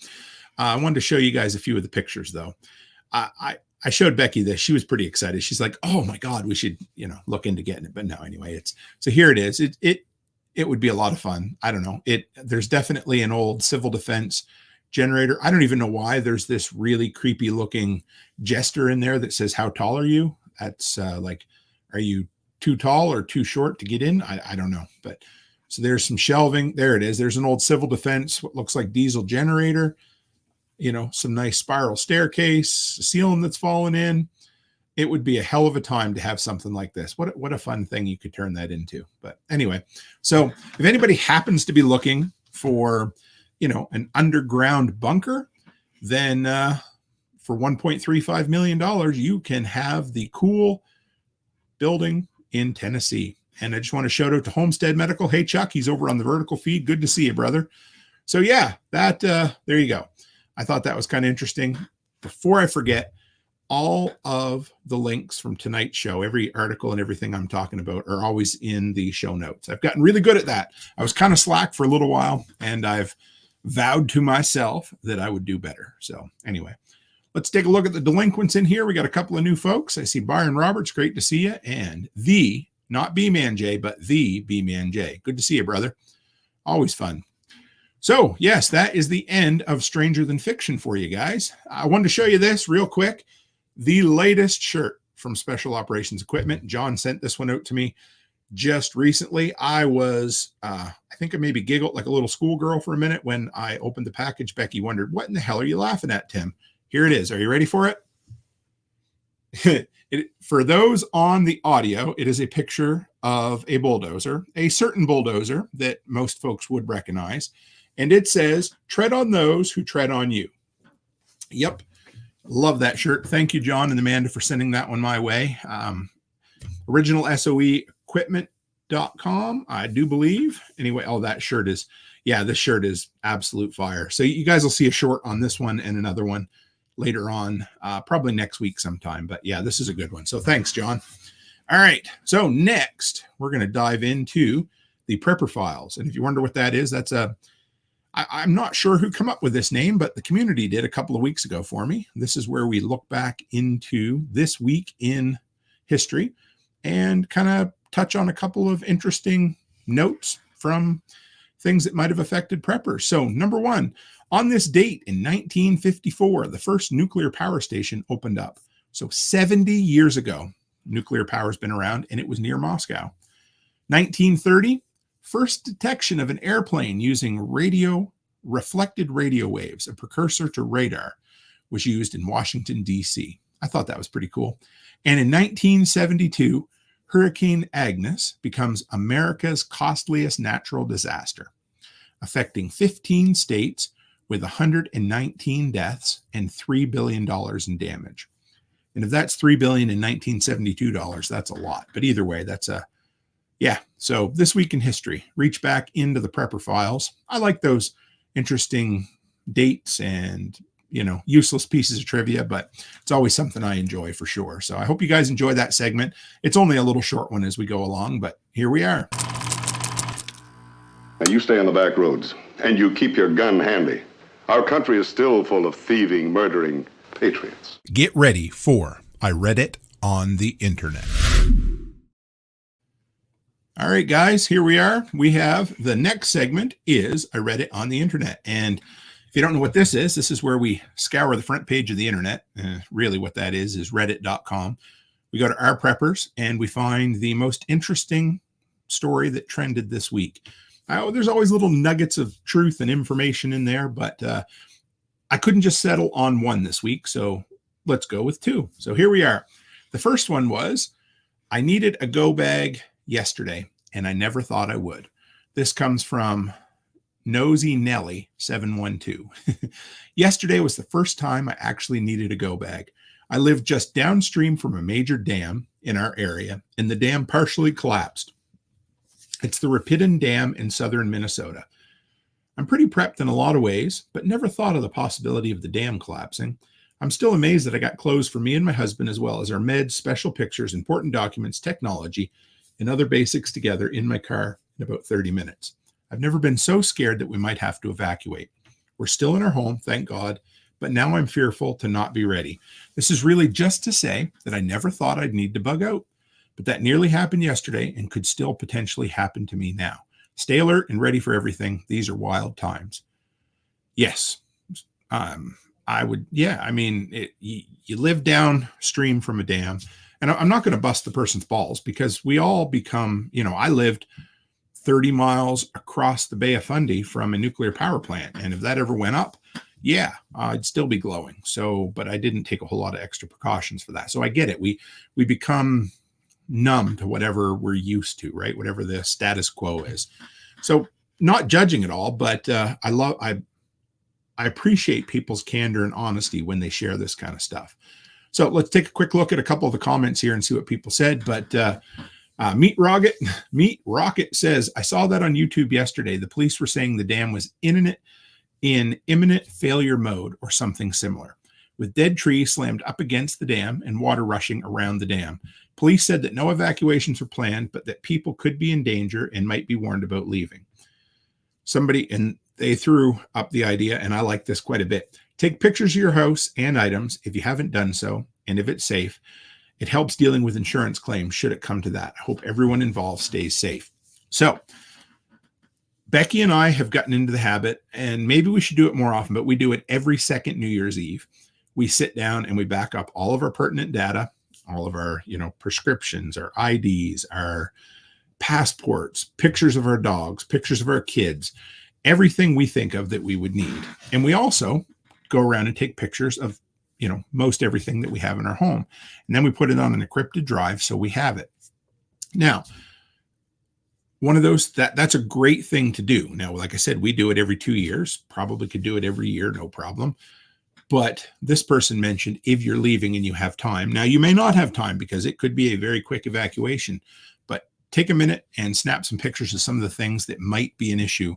I wanted to show you guys a few of the pictures though. I showed Becky this. She was pretty excited. She's like, "Oh my God, we should, look into getting it." But no, anyway, so here it is. It would be a lot of fun. I don't know. There's definitely an old civil defense generator. I don't even know why there's this really creepy looking gesture in there that says, "How tall are you?" That's like, are you too tall or too short to get in? I don't know. But so there's some shelving. There it is. There's an old civil defense, what looks like diesel generator. Some nice spiral staircase, a ceiling that's fallen in. It would be a hell of a time to have something like this. What a fun thing you could turn that into. But anyway, so if anybody happens to be looking for, an underground bunker, then for $1.35 million, you can have the cool building in Tennessee. And I just want to shout out to Homestead Medical. Hey, Chuck, he's over on the vertical feed. Good to see you, brother. So yeah, there you go. I thought that was kind of interesting. Before I forget, all of the links from tonight's show, every article and everything I'm talking about are always in the show notes. I've gotten really good at that. I was kind of slack for a little while, and I've vowed to myself that I would do better. So anyway, let's take a look at the delinquents in here. We got a couple of new folks. I see Byron Roberts. Great to see you. And not B-Man J, but the B-Man J. Good to see you, brother. Always fun. So, yes, that is the end of Stranger Than Fiction for you guys. I wanted to show you this real quick. The latest shirt from Special Operations Equipment. John sent this one out to me just recently. I was, I think I maybe giggled like a little schoolgirl for a minute when I opened the package. Becky wondered, "What in the hell are you laughing at, Tim?" Here it is. Are you ready for it? For those on the audio, it is a picture of a bulldozer, a certain bulldozer that most folks would recognize. And it says, "Tread on those who tread on you." Yep. Love that shirt. Thank you, John and Amanda, for sending that one my way. Original SOE equipment.com, I do believe. Anyway, that shirt is, this shirt is absolute fire. So you guys will see a short on this one and another one later on, probably next week sometime. But yeah, this is a good one. So thanks, John. All right. So next, we're going to dive into the Prepper Files. And if you wonder what that is, I'm not sure who come up with this name, but the community did a couple of weeks ago for me. This is where we look back into this week in history and kind of touch on a couple of interesting notes from things that might have affected preppers. So number one, on this date in 1954, the first nuclear power station opened up. So 70 years ago, nuclear power has been around, and it was near Moscow. 1930, first detection of an airplane using reflected radio waves, a precursor to radar, was used in Washington, D.C. I thought that was pretty cool. And in 1972, Hurricane Agnes becomes America's costliest natural disaster, affecting 15 states with 119 deaths and $3 billion in damage. And if that's $3 billion in 1972 dollars, that's a lot. But either way, yeah. So this week in history, reach back into the prepper files. I like those interesting dates and, useless pieces of trivia, but it's always something I enjoy for sure. So I hope you guys enjoy that segment. It's only a little short one as we go along, but here we are. And you stay on the back roads, and you keep your gun handy. Our country is still full of thieving, murdering patriots. Get ready for I Read It on the Internet. All right, guys, here we are. We have the next segment is I Read It on the Internet. And if you don't know what this is where we scour the front page of the internet. Really what that is reddit.com. We go to Our Preppers and we find the most interesting story that trended this week. There's always little nuggets of truth and information in there, but I couldn't just settle on one this week, so let's go with two. So here we are. The first one was, I needed a go bag yesterday, and I never thought I would. This comes from Nosy Nelly 712. Yesterday was the first time I actually needed a go bag. I live just downstream from a major dam in our area, and the dam partially collapsed. It's the Rapidan Dam in southern Minnesota. I'm pretty prepped in a lot of ways, but never thought of the possibility of the dam collapsing. I'm still amazed that I got clothes for me and my husband, as well as our meds, special pictures, important documents, technology, and other basics together in my car in about 30 minutes. I've never been so scared that we might have to evacuate. We're still in our home, thank God, but now I'm fearful to not be ready. This is really just to say that I never thought I'd need to bug out, but that nearly happened yesterday and could still potentially happen to me now. Stay alert and ready for everything. These are wild times. Yes, I would. Yeah, I mean, you live downstream from a dam, and I'm not going to bust the person's balls because we all become, I lived 30 miles across the Bay of Fundy from a nuclear power plant. And if that ever went up, yeah, I'd still be glowing. So, but I didn't take a whole lot of extra precautions for that. So I get it. We become numb to whatever we're used to, right? Whatever the status quo is. So not judging at all, but I appreciate people's candor and honesty when they share this kind of stuff. So let's take a quick look at a couple of the comments here and see what people said. But Meat Rocket says, I saw that on YouTube yesterday. The police were saying the dam was in imminent failure mode or something similar, with dead trees slammed up against the dam and water rushing around the dam. Police said that no evacuations were planned, but that people could be in danger and might be warned about leaving. And they threw up the idea, and I like this quite a bit. Take pictures of your house and items if you haven't done so, and if it's safe. It helps dealing with insurance claims should it come to that. I hope everyone involved stays safe. So Becky and I have gotten into the habit, and maybe we should do it more often, but we do it every second New Year's Eve. We sit down and we back up all of our pertinent data, all of our, prescriptions, our IDs, our passports, pictures of our dogs, pictures of our kids, everything we think of that we would need. And we also go around and take pictures of most everything that we have in our home. And then we put it on an encrypted drive so we have it. Now, one of those, that's a great thing to do. Now, like I said, we do it every 2 years, probably could do it every year, no problem. But this person mentioned if you're leaving and you have time. Now, you may not have time because it could be a very quick evacuation, but take a minute and snap some pictures of some of the things that might be an issue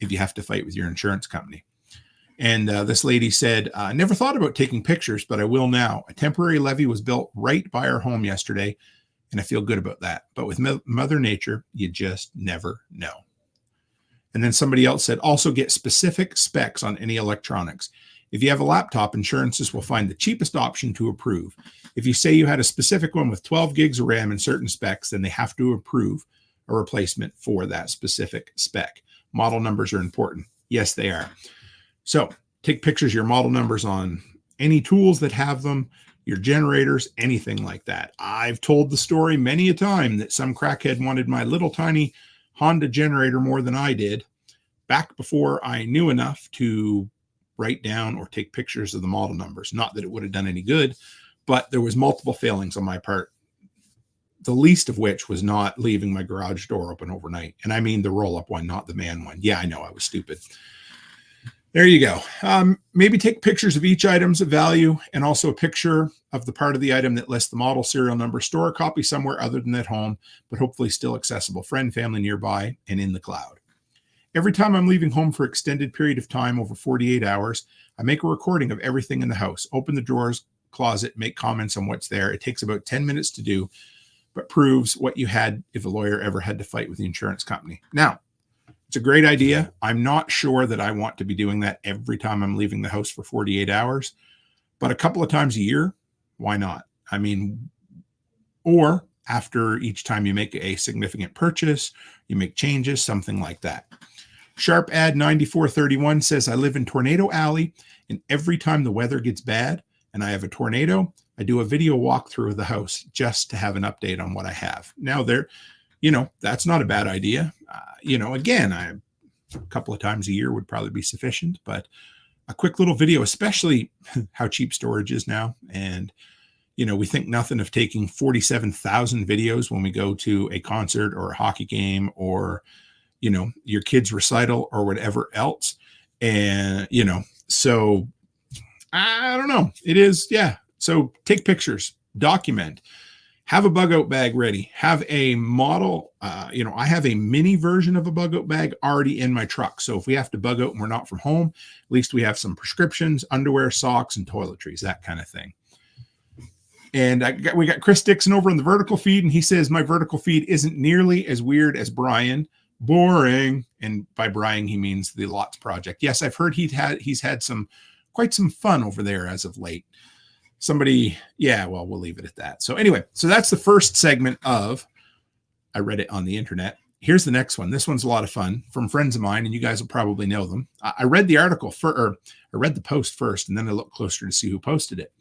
if you have to fight with your insurance company. And this lady said, I never thought about taking pictures, but I will now. A temporary levee was built right by our home yesterday, and I feel good about that. But with Mother Nature, you just never know. And then somebody else said, also get specific specs on any electronics. If you have a laptop, insurances will find the cheapest option to approve. If you say you had a specific one with 12 gigs of RAM and certain specs, then they have to approve a replacement for that specific spec. Model numbers are important. Yes, they are. So take pictures of your model numbers on any tools that have them, your generators, anything like that. I've told the story many a time that some crackhead wanted my little tiny Honda generator more than I did back before I knew enough to write down or take pictures of the model numbers. Not that it would have done any good, but there was multiple failings on my part, the least of which was not leaving my garage door open overnight. And I mean the roll-up one, not the man one. Yeah, I know I was stupid. There you go. Maybe take pictures of each item's of value and also a picture of the part of the item that lists the model, serial number. Store a copy somewhere other than at home, but hopefully still accessible. Friend, family nearby, and in the cloud. Every time I'm leaving home for extended period of time over 48 hours, I make a recording of everything in the house. Open the drawers, closet, make comments on what's there. It takes about 10 minutes to do, but proves what you had if a lawyer ever had to fight with the insurance company. Now, it's a great idea. I'm not sure that I want to be doing that every time I'm leaving the house for 48 hours, but a couple of times a year, why not? I mean, or after each time you make a significant purchase, you make changes, something like that. Sharp Ad 9431 says, I live in Tornado Alley, and every time the weather gets bad and I have a tornado, I do a video walkthrough of the house just to have an update on what I have. Now that's not a bad idea. Again, a couple of times a year would probably be sufficient, but a quick little video, especially how cheap storage is now. And, we think nothing of taking 47,000 videos when we go to a concert or a hockey game or, your kid's recital or whatever else. And, so I don't know. It is, yeah. So take pictures, document. Have a bug out bag ready. Have a model. I have a mini version of a bug out bag already in my truck. So if we have to bug out and we're not from home, at least we have some prescriptions, underwear, socks, and toiletries, that kind of thing. And we got Chris Dixon over in the vertical feed, and he says, my vertical feed isn't nearly as weird as Brian. Boring. And by Brian, he means the Lots Project. Yes, I've heard he's had quite some fun over there as of late. We'll leave it at that. So anyway, so that's the first segment of I read it on the internet. Here's the next one. This one's a lot of fun from friends of mine, and you guys will probably know them. I read the article I read the post first, and then I looked closer to see who posted it.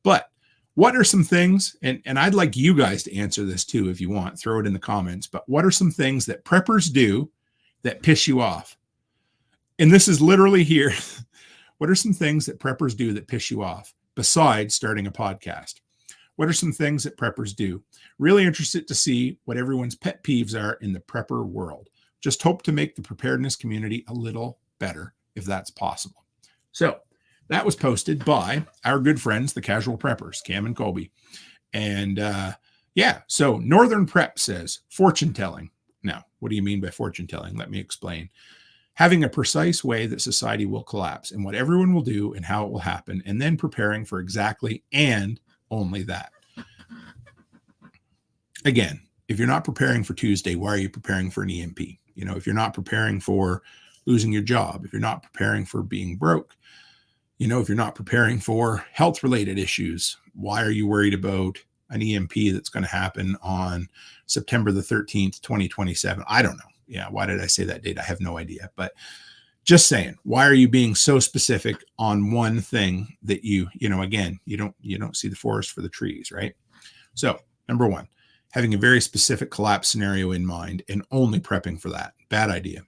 But what are some things, and I'd like you guys to answer this too if you want, throw it in the comments, but what are some things that preppers do that piss you off? And this is literally here. What are some things that preppers do that piss you off besides starting a podcast? What are some things that preppers do? Really interested to see what everyone's pet peeves are in the prepper world. Just hope to make the preparedness community a little better if that's possible. So that was posted by our good friends, the Casual Preppers, Cam and Colby. And so Northern Prep says fortune telling. Now, what do you mean by fortune telling? Let me explain. Having a precise way that society will collapse and what everyone will do and how it will happen, and then preparing for exactly and only that. Again, if you're not preparing for Tuesday, why are you preparing for an EMP? If you're not preparing for losing your job, if you're not preparing for being broke, if you're not preparing for health-related issues, why are you worried about an EMP that's going to happen on September the 13th, 2027? I don't know. Yeah, why did I say that date? I have no idea. But just saying, why are you being so specific on one thing that you don't see the forest for the trees, right? So, number one, having a very specific collapse scenario in mind and only prepping for that. Bad idea.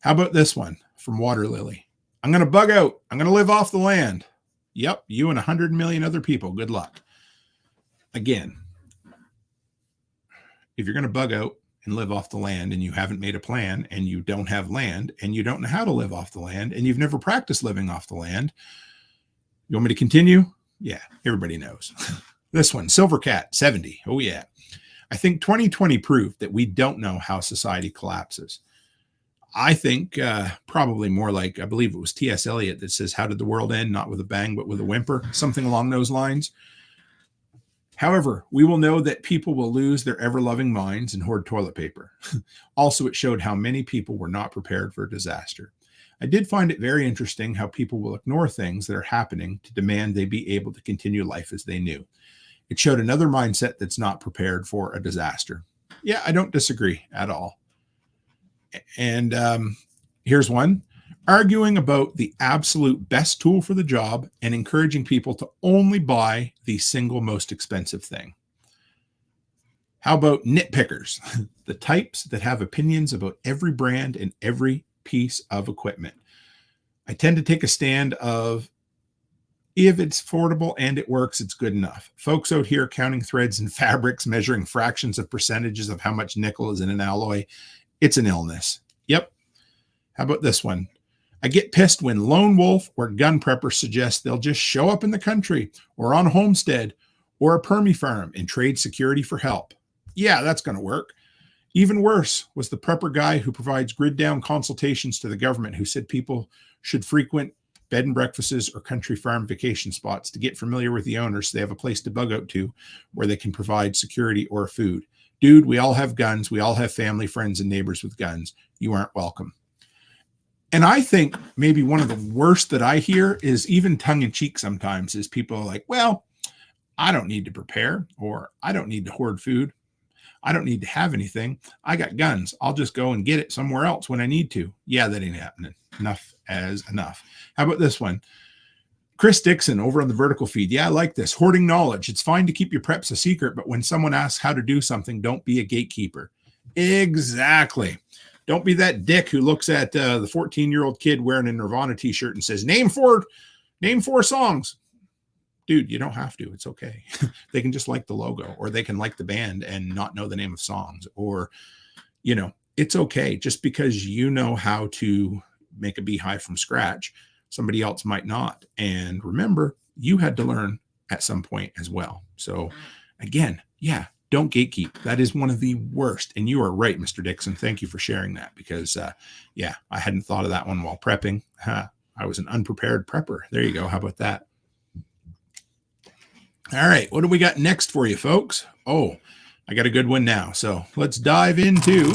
How about this one from Water Lily? I'm going to bug out. I'm going to live off the land. Yep, you and 100 million other people. Good luck. Again, if you're going to bug out and live off the land and you haven't made a plan and you don't have land and you don't know how to live off the land and you've never practiced living off the land, you want me to continue? Yeah, everybody knows. This one, Silvercat 70. Oh, yeah. I think 2020 proved that we don't know how society collapses. I think probably more like, I believe it was T.S. Eliot that says, how did the world end? Not with a bang, but with a whimper, something along those lines. However, we will know that people will lose their ever-loving minds and hoard toilet paper. Also, it showed how many people were not prepared for a disaster. I did find it very interesting how people will ignore things that are happening to demand they be able to continue life as they knew. It showed another mindset that's not prepared for a disaster. Yeah, I don't disagree at all. And here's one. Arguing about the absolute best tool for the job and encouraging people to only buy the single most expensive thing. How about nitpickers? The types that have opinions about every brand and every piece of equipment. I tend to take a stand of, if it's affordable and it works, it's good enough. Folks out here counting threads and fabrics, measuring fractions of percentages of how much nickel is in an alloy. It's an illness. Yep. How about this one? I get pissed when lone wolf or gun preppers suggest they'll just show up in the country or on a homestead or a permy farm and trade security for help. Yeah, that's going to work. Even worse was the prepper guy who provides grid down consultations to the government who said people should frequent bed and breakfasts or country farm vacation spots to get familiar with the owners so they have a place to bug out to where they can provide security or food. Dude, we all have guns. We all have family, friends, and neighbors with guns. You aren't welcome. And I think maybe one of the worst that I hear is even tongue-in-cheek sometimes is people are like, well, I don't need to prepare, or I don't need to hoard food. I don't need to have anything. I got guns. I'll just go and get it somewhere else when I need to. Yeah, that ain't happening. Enough as enough. How about this one? Chris Dixon over on the vertical feed. Yeah, I like this. Hoarding knowledge. It's fine to keep your preps a secret, but when someone asks how to do something, don't be a gatekeeper. Exactly. Don't be that dick who looks at the 14-year-old kid wearing a Nirvana t-shirt and says, name four songs. Dude, you don't have to. It's okay. They can just like the logo, or they can like the band and not know the name of songs, or, it's okay. Just because you know how to make a beehive from scratch, somebody else might not. And remember, you had to learn at some point as well. So again, yeah, don't gatekeep. That is one of the worst. And you are right, Mr. Dixon. Thank you for sharing that, because I hadn't thought of that one while prepping. I was an unprepared prepper. There you go. How about that? All right, what do we got next for you, folks? Oh, I got a good one now. So let's dive into...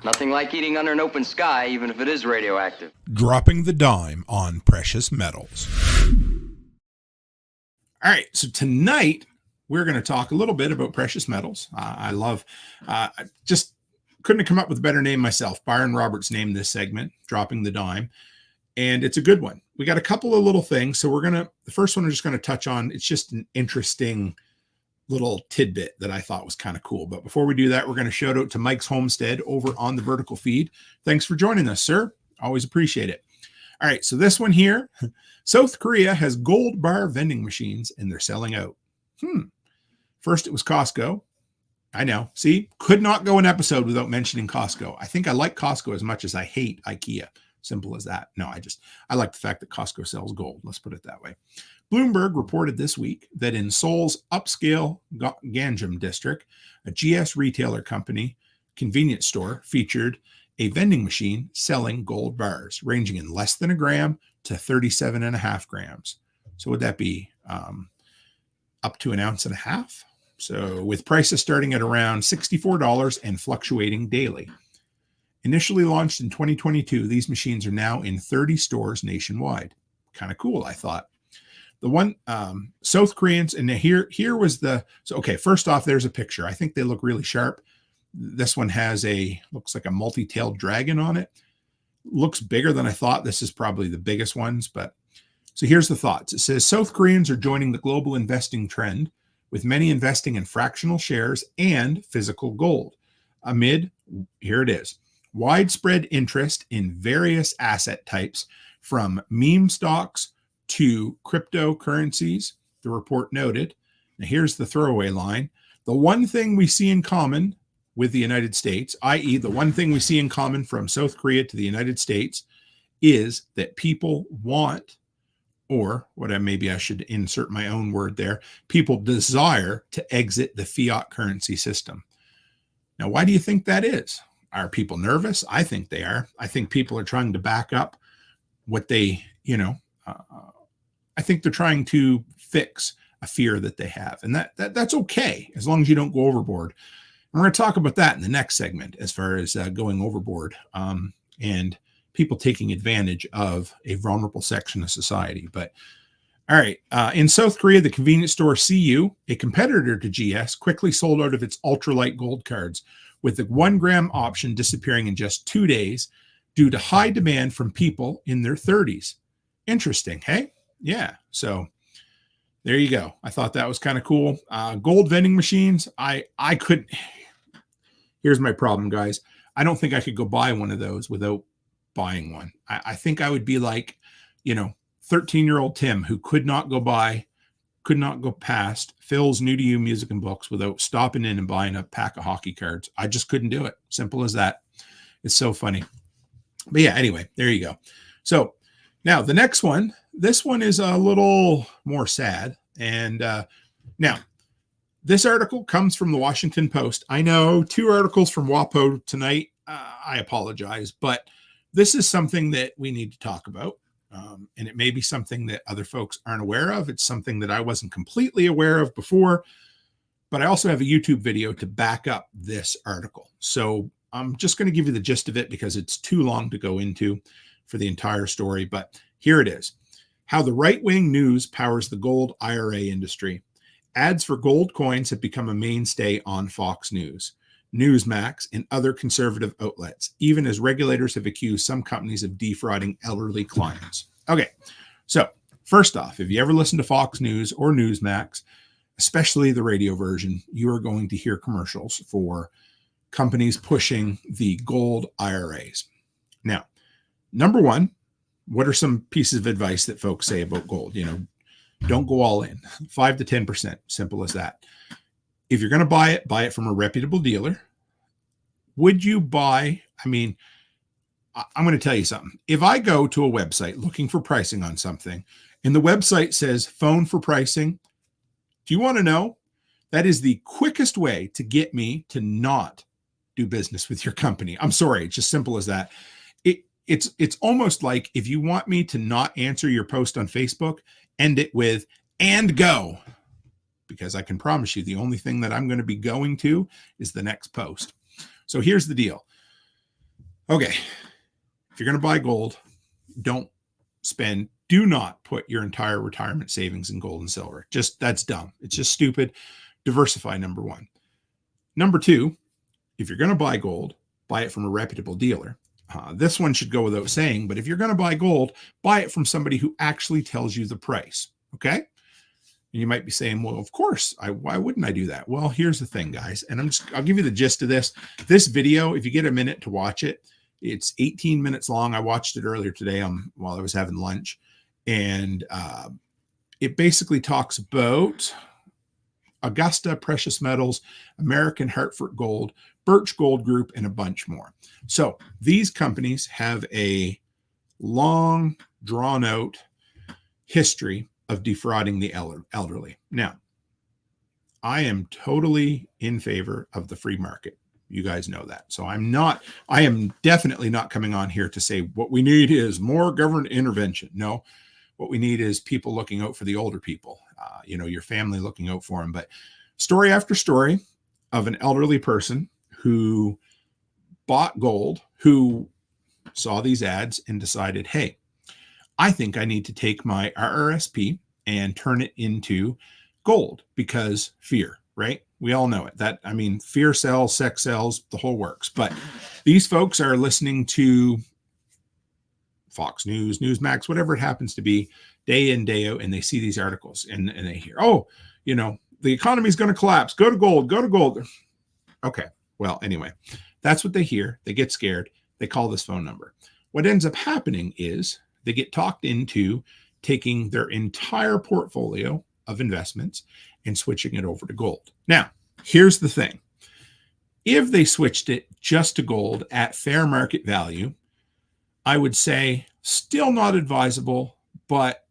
Nothing like eating under an open sky, even if it is radioactive. Dropping the dime on precious metals. All right, so tonight we're going to talk a little bit about precious metals. I just couldn't have come up with a better name myself. Byron Roberts named this segment, Dropping the Dime. And it's a good one. We got a couple of little things. So the first one we're just going to touch on. It's just an interesting little tidbit that I thought was kind of cool. But before we do that, we're going to shout out to Mike's Homestead over on the vertical feed. Thanks for joining us, sir. Always appreciate it. All right. So this one here, South Korea has gold bar vending machines and they're selling out. First it was Costco. I know. See, could not go an episode without mentioning Costco. I think I like Costco as much as I hate IKEA. Simple as that. No, I like the fact that Costco sells gold. Let's put it that way. Bloomberg reported this week that in Seoul's upscale Gangnam district, a GS retailer company convenience store featured a vending machine selling gold bars ranging in less than a gram to 37.5 grams. So would that be up to 1.5 ounces? So with prices starting at around $64 and fluctuating daily. Initially launched in 2022, these machines are now in 30 stores nationwide. Kind of cool, I thought. The one South Koreans, and here was okay, first off, there's a picture. I think they look really sharp. This one looks like a multi-tailed dragon on it. Looks bigger than I thought. This is probably the biggest ones, but so here's the thoughts. It says South Koreans are joining the global investing trend, with many investing in fractional shares and physical gold amid, here it is, widespread interest in various asset types from meme stocks to cryptocurrencies, the report noted. Now here's the throwaway line. The one thing we see in common with the United States, i.e. the one thing we see in common from South Korea to the United States, is that people want, or maybe I should insert my own word there, people desire to exit the fiat currency system. Now, why do you think that is? Are people nervous? I think they are. I think people are trying to back up what they, I think they're trying to fix a fear that they have. And that's okay, as long as you don't go overboard. And we're going to talk about that in the next segment, as far as going overboard and people taking advantage of a vulnerable section of society. But all right, in South Korea, the convenience store CU, a competitor to GS, quickly sold out of its ultralight gold cards, with the 1 gram option disappearing in just 2 days due to high demand from people in their 30s. Interesting, hey? Yeah, so there you go. I thought that was kind of cool. Gold vending machines, I couldn't. Here's my problem, guys. I don't think I could go buy one of those without buying one. I think I would be like, 13-year-old Tim, who could not go past Phil's New to You Music and Books without stopping in and buying a pack of hockey cards. I just couldn't do it. Simple as that. It's so funny. But yeah, anyway, there you go. So now the next one, this one is a little more sad. And now this article comes from the Washington Post. I know 2 articles from WAPO tonight. I apologize, but this is something that we need to talk about. And it may be something that other folks aren't aware of. It's something that I wasn't completely aware of before, but I also have a YouTube video to back up this article. So I'm just going to give you the gist of it because it's too long to go into for the entire story. But here it is. How the right-wing news powers the gold IRA industry. Ads for gold coins have become a mainstay on Fox News, Newsmax, and other conservative outlets, even as regulators have accused some companies of defrauding elderly clients. Okay, so first off, if you ever listen to Fox News or Newsmax, especially the radio version, you are going to hear commercials for companies pushing the gold IRAs. Now, number one, what are some pieces of advice that folks say about gold? You know, don't go all in. 5 to 10%, simple as that. If you're going to buy it from a reputable dealer. Would you buy, I mean, I'm going to tell you something. If I go to a website looking for pricing on something and the website says phone for pricing, do you want to know? That is the quickest way to get me to not do business with your company. I'm sorry, it's just simple as that. It's almost like if you want me to not answer your post on Facebook, end it with "and go," because I can promise you the only thing that I'm going to be going to is the next post. So here's the deal. Okay, if you're going to buy gold, do not put your entire retirement savings in gold and silver. Just, that's dumb. It's just stupid. Diversify, number one. Number two, if you're going to buy gold, buy it from a reputable dealer. This one should go without saying, but if you're going to buy gold, buy it from somebody who actually tells you the price. Okay. And you might be saying, well, of course, why wouldn't I do that? Well, here's the thing, guys. And I'll give you the gist of this. This video, if you get a minute to watch it, it's 18 minutes long. I watched it earlier today while I was having lunch. And it basically talks about Augusta Precious Metals, American Hartford Gold, Birch Gold Group, and a bunch more. So these companies have a long, drawn-out history of defrauding the elderly. Now, I am totally in favor of the free market. You guys know that. So I am definitely not coming on here to say what we need is more government intervention. No, what we need is people looking out for the older people, your family looking out for them. But story after story of an elderly person who bought gold, who saw these ads and decided, hey, I think I need to take my RRSP and turn it into gold because fear, right? We all know it. Fear sells, sex sells, the whole works. But these folks are listening to Fox News, Newsmax, whatever it happens to be, day in, day out, and they see these articles and they hear, the economy is going to collapse. Go to gold. Okay. Well, anyway, that's what they hear. They get scared. They call this phone number. What ends up happening is they get talked into taking their entire portfolio of investments and switching it over to gold. Now, here's the thing. If they switched it just to gold at fair market value, I would say still not advisable, but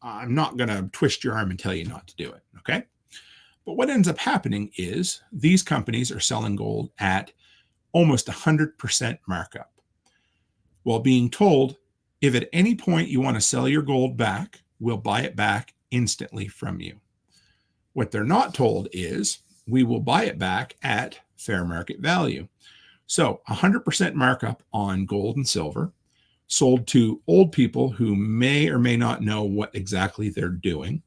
I'm not going to twist your arm and tell you not to do it. Okay. But what ends up happening is these companies are selling gold at almost 100% markup, while being told, if at any point you want to sell your gold back, we'll buy it back instantly from you. What they're not told is we will buy it back at fair market value. So 100% markup on gold and silver sold to old people who may or may not know what exactly they're doing.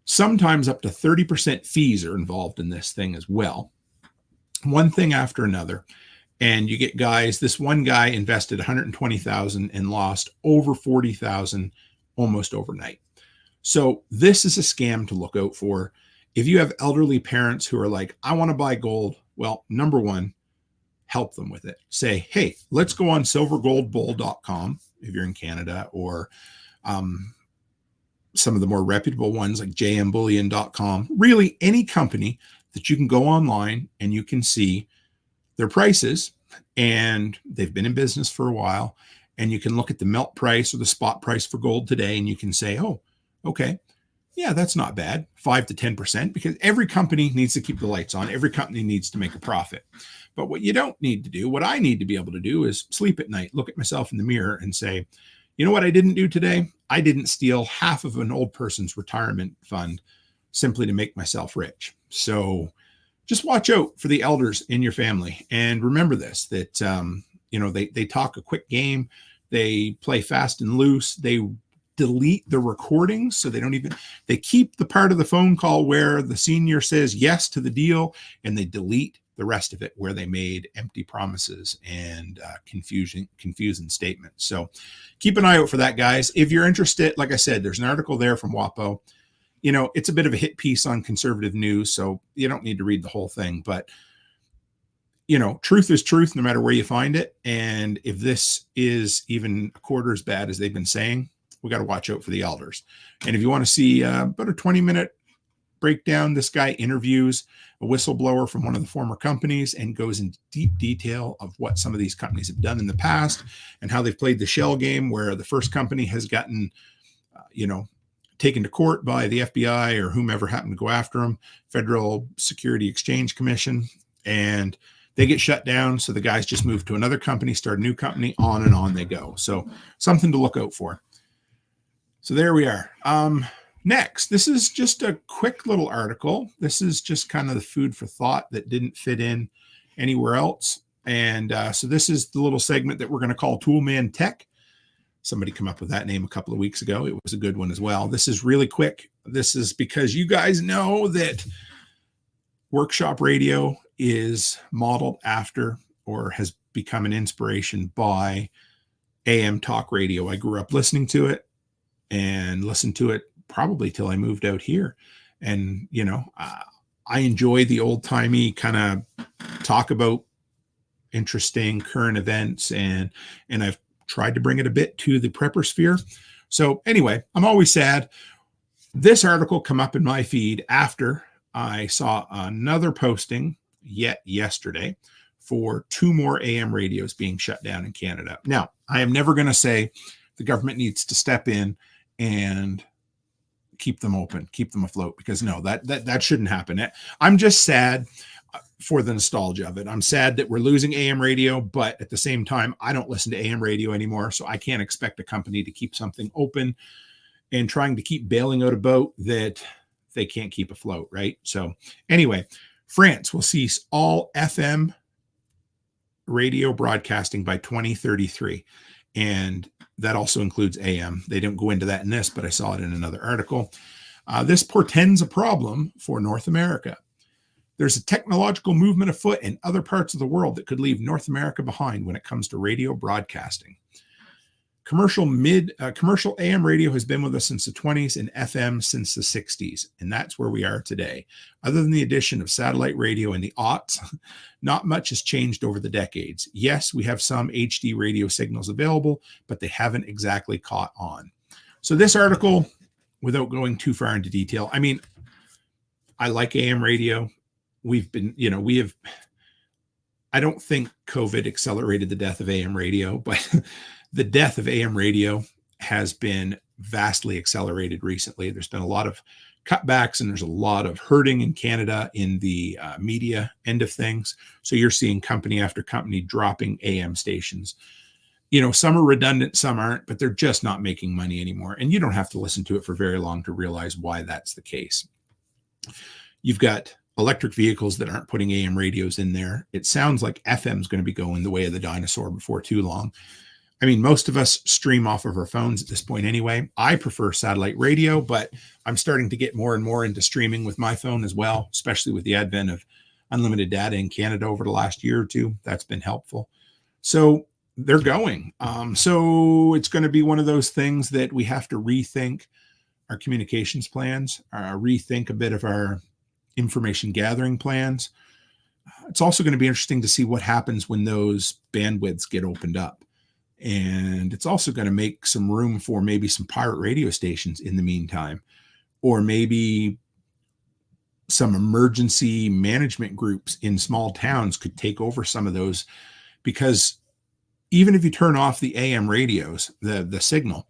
Sometimes up to 30% fees are involved in this thing as well. One thing after another. And you get guys, this one guy invested $120,000 and lost over $40,000 almost overnight. So this is a scam to look out for. If you have elderly parents who are like, I want to buy gold, well, number one, help them with it. Say, hey, let's go on silvergoldbull.com if you're in Canada, or some of the more reputable ones like jmbullion.com. Really, any company that you can go online and you can see their prices and they've been in business for a while, and you can look at the melt price or the spot price for gold today, and you can say, oh, okay, yeah, that's not bad, 5 to 10%, because every company needs to keep the lights on. Every company needs to make a profit. But what you don't need to do, what I need to be able to do, is sleep at night, look at myself in the mirror and say, you know what I didn't do today? I didn't steal half of an old person's retirement fund simply to make myself rich. So just watch out for the elders in your family. And remember this, that, they talk a quick game. They play fast and loose. They delete the recordings. So they keep the part of the phone call where the senior says yes to the deal, and they delete the rest of it where they made empty promises and confusing statements. So keep an eye out for that, guys. If you're interested, like I said, there's an article there from WAPO. It's a bit of a hit piece on conservative news, so you don't need to read the whole thing. But, truth is truth no matter where you find it. And if this is even a quarter as bad as they've been saying, we got to watch out for the elders. And if you want to see about a 20-minute breakdown, this guy interviews a whistleblower from one of the former companies and goes into deep detail of what some of these companies have done in the past and how they've played the shell game, where the first company has gotten, taken to court by the FBI or whomever happened to go after them, Federal Security Exchange Commission, and they get shut down. So the guys just move to another company, start a new company, on and on they go. So something to look out for. So there we are. Next, this is just a quick little article. This is just kind of the food for thought that didn't fit in anywhere else. And so this is the little segment that we're going to call Toolman Tech. Somebody come up with that name a couple of weeks ago. It was a good one as well. This is really quick. This is because you guys know that workshop radio is modeled after, or has become an inspiration by, AM talk radio. I grew up listening to it and listened to it probably till I moved out here. And, I enjoy the old timey kind of talk about interesting current events. And I've tried to bring it a bit to the prepper sphere. So anyway, I'm always sad. This article come up in my feed after I saw another posting yet yesterday for 2 more AM radios being shut down in Canada. Now, I am never going to say the government needs to step in and keep them open, keep them afloat, because no, that shouldn't happen. I'm just sad for the nostalgia of it. I'm sad that we're losing AM radio, but at the same time, I don't listen to AM radio anymore, so I can't expect a company to keep something open and trying to keep bailing out a boat that they can't keep afloat, right? So anyway, France will cease all FM radio broadcasting by 2033. And that also includes AM. They don't go into that in this, but I saw it in another article. This portends a problem for North America. There's a technological movement afoot in other parts of the world that could leave North America behind when it comes to radio broadcasting. Commercial AM radio has been with us since the 20s and FM since the 60s, and that's where we are today. Other than the addition of satellite radio in the aughts, not much has changed over the decades. Yes, we have some HD radio signals available, but they haven't exactly caught on. So this article, without going too far into detail, I mean, I like AM radio. I don't think COVID accelerated the death of AM radio, but the death of AM radio has been vastly accelerated recently. There's been a lot of cutbacks and there's a lot of hurting in Canada in the media end of things. So you're seeing company after company dropping AM stations. Some are redundant, some aren't, but they're just not making money anymore. And you don't have to listen to it for very long to realize why that's the case. You've got electric vehicles that aren't putting AM radios in there. It sounds like FM is going to be going the way of the dinosaur before too long. I mean, most of us stream off of our phones at this point anyway. I prefer satellite radio, but I'm starting to get more and more into streaming with my phone as well, especially with the advent of unlimited data in Canada over the last year or two. That's been helpful. So they're going. So it's going to be one of those things that we have to rethink our communications plans, rethink a bit of our information gathering plans. It's also going to be interesting to see what happens when those bandwidths get opened up. And it's also going to make some room for maybe some pirate radio stations in the meantime, or maybe some emergency management groups in small towns could take over some of those because even if you turn off the AM radios, the signal,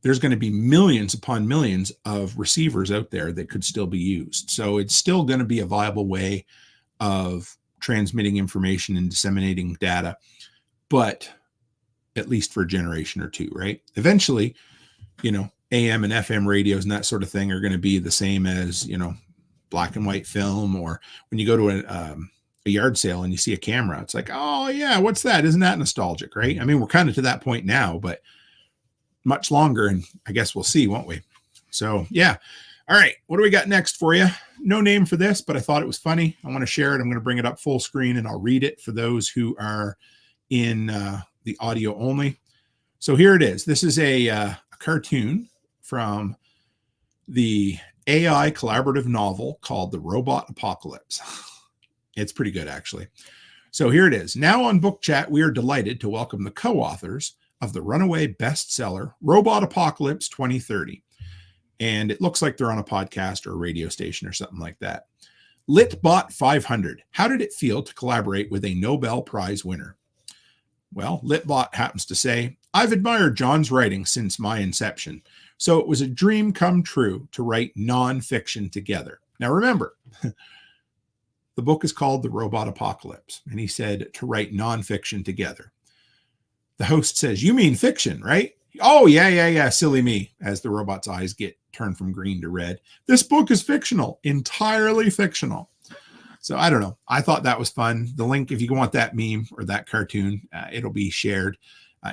there's going to be millions upon millions of receivers out there that could still be used. So it's still going to be a viable way of transmitting information and disseminating data, but at least for a generation or two, right? Eventually, AM and FM radios and that sort of thing are going to be the same as, black and white film, or when you go to a yard sale and you see a camera, it's like, oh yeah, what's that? Isn't that nostalgic, right? I mean, we're kind of to that point now, but much longer, and I guess we'll see, won't we? So yeah. All right, what do we got next for you? No name for this, but I thought it was funny. I want to share it. I'm going to bring it up full screen and I'll read it for those who are in the audio only. So here it is. This is a cartoon from the AI collaborative novel called The Robot Apocalypse. It's pretty good, actually. So here it is. Now on Book Chat, we are delighted to welcome the co-authors of the runaway bestseller, Robot Apocalypse 2030. And it looks like they're on a podcast or a radio station or something like that. Litbot 500. How did it feel to collaborate with a Nobel Prize winner? Well, Litbot happens to say, I've admired John's writing since my inception, so it was a dream come true to write nonfiction together. Now remember, the book is called The Robot Apocalypse, and he said to write nonfiction together. The host says, you mean fiction, right? Oh, yeah, silly me, as the robot's eyes get turned from green to red. This book is fictional, entirely fictional. So I don't know. I thought that was fun. The link, if you want that meme or that cartoon, it'll be shared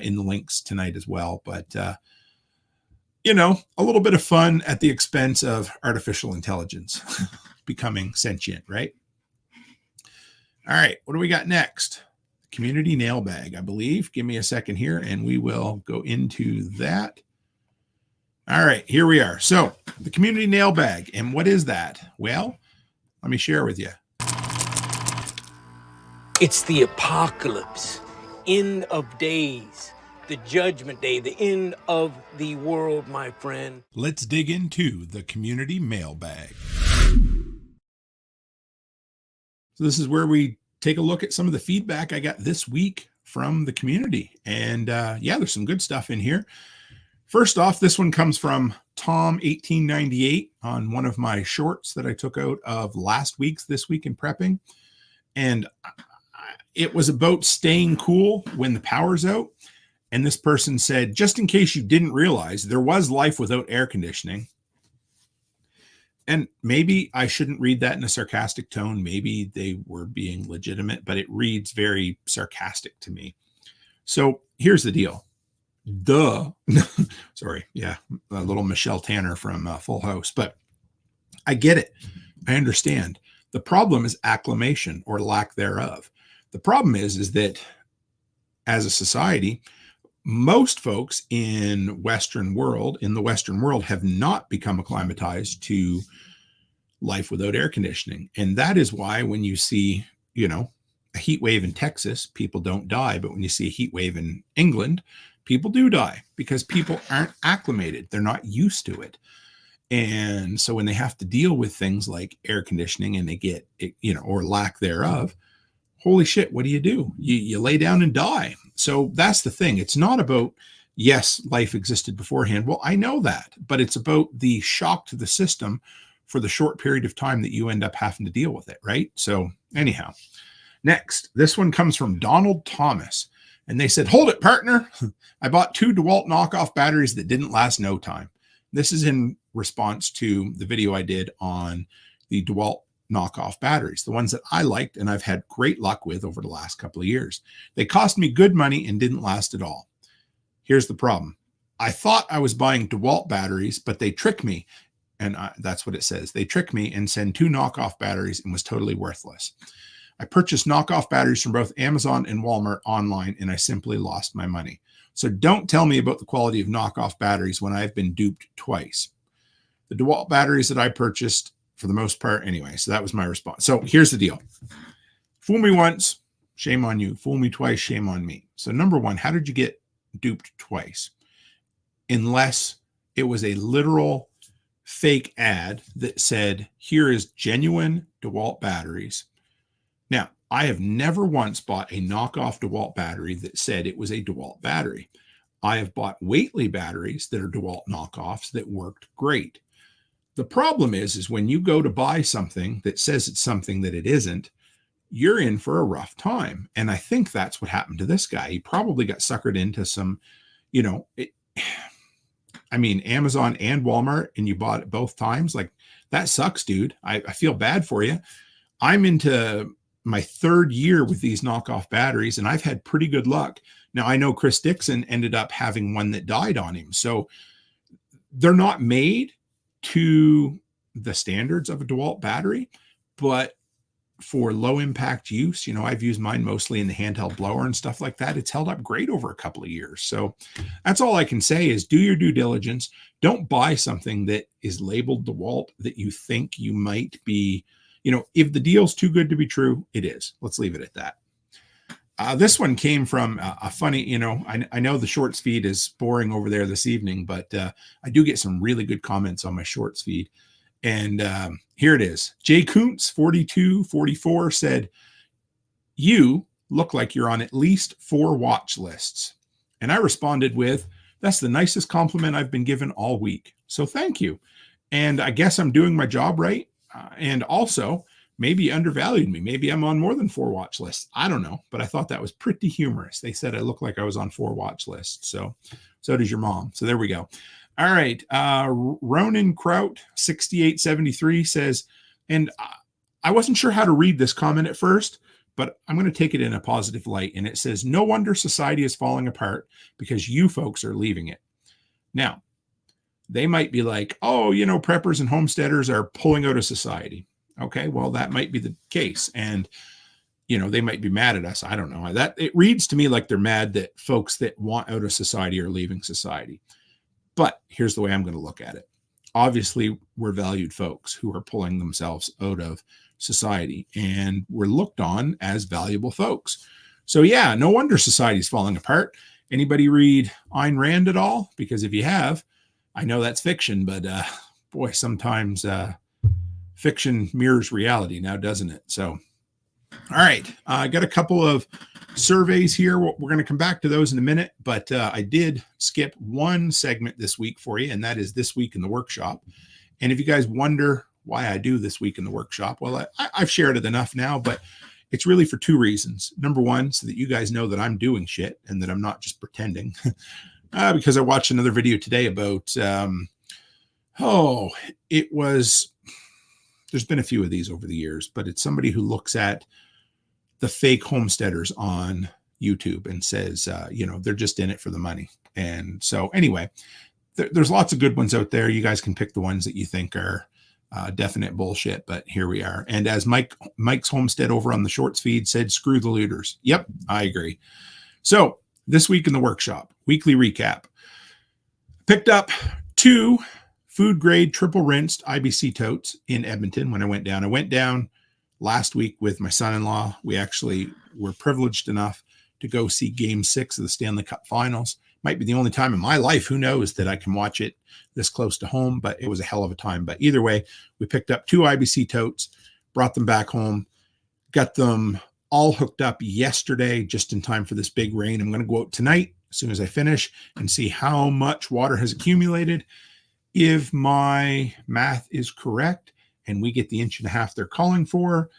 in the links tonight as well. But, a little bit of fun at the expense of artificial intelligence becoming sentient, right? All right, what do we got next? Community nail bag, I believe. Give me a second here and we will go into that. All right, here we are. So the community nail bag. And what is that? Well, let me share with you. It's the apocalypse, end of days, the judgment day, the end of the world, my friend. Let's dig into the community mailbag. So this is where we take a look at some of the feedback I got this week from the community. And there's some good stuff in here. First off, this one comes from Tom1898 on one of my shorts that I took out of last week's This Week in Prepping. And it was about staying cool when the power's out. And this person said, just in case you didn't realize, there was life without air conditioning. And maybe I shouldn't read that in a sarcastic tone. Maybe they were being legitimate, but it reads very sarcastic to me. So here's the deal. Sorry. Yeah. A little Michelle Tanner from Full House, but I get it. I understand. The problem is acclimation or lack thereof. The problem is that as a society, most folks in the Western world have not become acclimatized to life without air conditioning. And that is why when you see, a heat wave in Texas, people don't die. But when you see a heat wave in England, people do die because people aren't acclimated. They're not used to it. And so when they have to deal with things like air conditioning and they get, or lack thereof, holy shit, what do? You lay down and die. So that's the thing. It's not about, yes, life existed beforehand. Well, I know that, but it's about the shock to the system for the short period of time that you end up having to deal with it, right? So anyhow, next, this one comes from Donald Thomas. And they said, hold it, partner. I bought 2 DeWalt knockoff batteries that didn't last no time. This is in response to the video I did on the DeWalt knockoff batteries, the ones that I liked and I've had great luck with over the last couple of years. They cost me good money and didn't last at all. Here's the problem. I thought I was buying DeWalt batteries, but they tricked me. And that's what it says. They tricked me and sent 2 knockoff batteries and was totally worthless. I purchased knockoff batteries from both Amazon and Walmart online, and I simply lost my money. So don't tell me about the quality of knockoff batteries when I've been duped twice. The DeWalt batteries that I purchased, for the most part, anyway. So that was my response. So here's the deal. Fool me once, shame on you. Fool me twice, shame on me. So number one, how did you get duped twice? Unless it was a literal fake ad that said, here is genuine DeWalt batteries. Now, I have never once bought a knockoff DeWalt battery that said it was a DeWalt battery. I have bought Whately batteries that are DeWalt knockoffs that worked great. The problem is when you go to buy something that says it's something that it isn't, you're in for a rough time. And I think that's what happened to this guy. He probably got suckered into some, Amazon and Walmart, and you bought it both times. Like, that sucks, dude. I feel bad for you. I'm into my third year with these knockoff batteries, and I've had pretty good luck. Now, I know Chris Dixon ended up having one that died on him. So they're not made to the standards of a DeWalt battery, but for low impact use, I've used mine mostly in the handheld blower and stuff like that. It's held up great over a couple of years. So that's all I can say is do your due diligence. Don't buy something that is labeled DeWalt that you think you might be, if the deal's too good to be true, it is. Let's leave it at that. This one came from a funny, I know the shorts feed is boring over there this evening, but I do get some really good comments on my shorts feed. And here it is. Jay Kuntz 4244 said, "You look like you're on at least 4 watch lists." And I responded with, "That's the nicest compliment I've been given all week. So thank you. And I guess I'm doing my job right. And also, maybe you undervalued me. Maybe I'm on more than 4 watch lists. I don't know, but I thought that was pretty humorous. They said I looked like I was on 4 watch lists. So does your mom. So there we go. All right. Ronan Kraut 6873 says, and I wasn't sure how to read this comment at first, but I'm going to take it in a positive light. And it says, "No wonder society is falling apart because you folks are leaving it." Now, they might be like, "Oh, preppers and homesteaders are pulling out of society." Okay, well, that might be the case. And, they might be mad at us. I don't know. That it reads to me like they're mad that folks that want out of society are leaving society. But here's the way I'm going to look at it. Obviously, we're valued folks who are pulling themselves out of society, and we're looked on as valuable folks. So yeah, no wonder society's falling apart. Anybody read Ayn Rand at all? Because if you have, I know that's fiction, but boy, sometimes fiction mirrors reality now, doesn't it? So, all right, I got a couple of surveys here. We're going to come back to those in a minute, but I did skip one segment this week for you, and that is This Week in the Workshop. And if you guys wonder why I do This Week in the Workshop, well, I've shared it enough now, but it's really for 2 reasons. Number one, so that you guys know that I'm doing shit and that I'm not just pretending. Because I watched another video today about, there's been a few of these over the years, but it's somebody who looks at the fake homesteaders on YouTube and says, they're just in it for the money. And so anyway, there's lots of good ones out there. You guys can pick the ones that you think are definite bullshit, but here we are. And as Mike's Homestead over on the shorts feed said, screw the looters. Yep, I agree. So This Week in the Workshop, weekly recap. Picked up 2 food grade triple rinsed IBC totes in Edmonton when I went down. I went down last week with my son-in-law. We actually were privileged enough to go see Game 6 of the Stanley Cup Finals. Might be the only time in my life, who knows, that I can watch it this close to home, but it was a hell of a time. But either way, we picked up 2 IBC totes, brought them back home, got them all hooked up yesterday, just in time for this big rain. I'm going to go out tonight as soon as I finish and see how much water has accumulated. If my math is correct and we get the 1.5 inches they're calling for,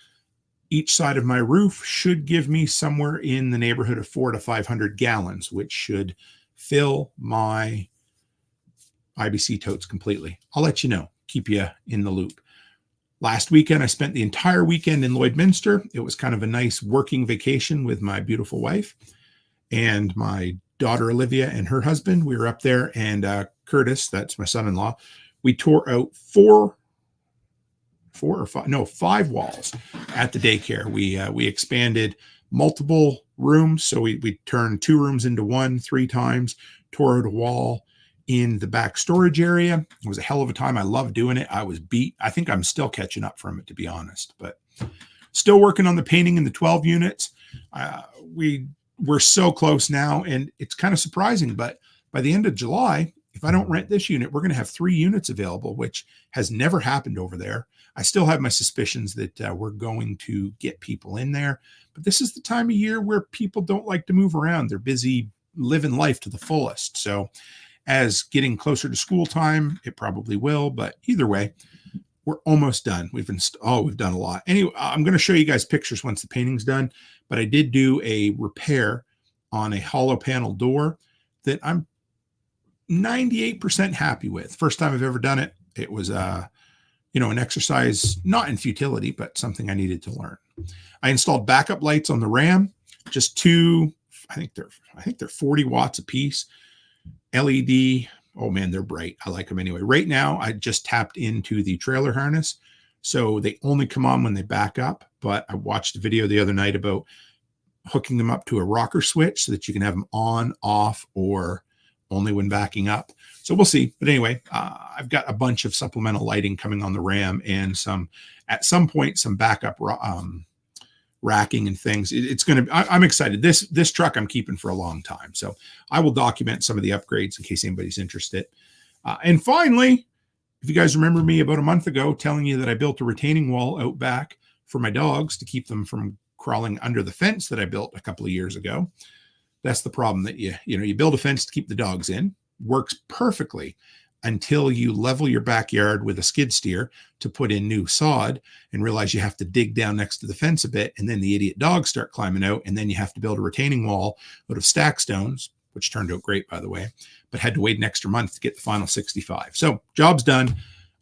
each side of my roof should give me somewhere in the neighborhood of 400 to 500 gallons, which should fill my IBC totes completely. I'll let you know, keep you in the loop. Last weekend, I spent the entire weekend in Lloydminster. It was kind of a nice working vacation with my beautiful wife and my daughter, Olivia, and her husband. We were up there, and Curtis, that's my son-in-law, we tore out 5 walls at the daycare. We expanded multiple rooms. So we turned 2 rooms into 1 3 times, tore out a wall in the back storage area. It was a hell of a time. I loved doing it. I was beat. I think I'm still catching up from it, to be honest, but still working on the painting in the 12 units. We're so close now, and it's kind of surprising, but by the end of July, if I don't rent this unit, we're going to have 3 units available, which has never happened over there. I still have my suspicions that we're going to get people in there, but this is the time of year where people don't like to move around. They're busy living life to the fullest. So as getting closer to school time, it probably will, but either way, we're almost done. We've done a lot. Anyway, I'm going to show you guys pictures once the painting's done, but I did do a repair on a hollow panel door that I'm 98% happy with. First time I've ever done it. It was an exercise, not in futility, but something I needed to learn. I installed backup lights on the Ram, just 2, I think they're 40 watts a piece. LED. Oh man, they're bright. I like them anyway. Right now, I just tapped into the trailer harness, so they only come on when they back up. But I watched a video the other night about hooking them up to a rocker switch so that you can have them on, off, or only when backing up. So we'll see. But anyway, I've got a bunch of supplemental lighting coming on the Ram, and at some point some backup racking and things. I'm excited. This truck I'm keeping for a long time. So I will document some of the upgrades in case anybody's interested. And finally, if you guys remember me about a month ago telling you that I built a retaining wall out back for my dogs to keep them from crawling under the fence that I built a couple of years ago. That's the problem, that you build a fence to keep the dogs in. Works perfectly until you level your backyard with a skid steer to put in new sod and realize you have to dig down next to the fence a bit, and then the idiot dogs start climbing out, and then you have to build a retaining wall out of stack stones, which turned out great, by the way, but had to wait an extra month to get the final 65. So job's done.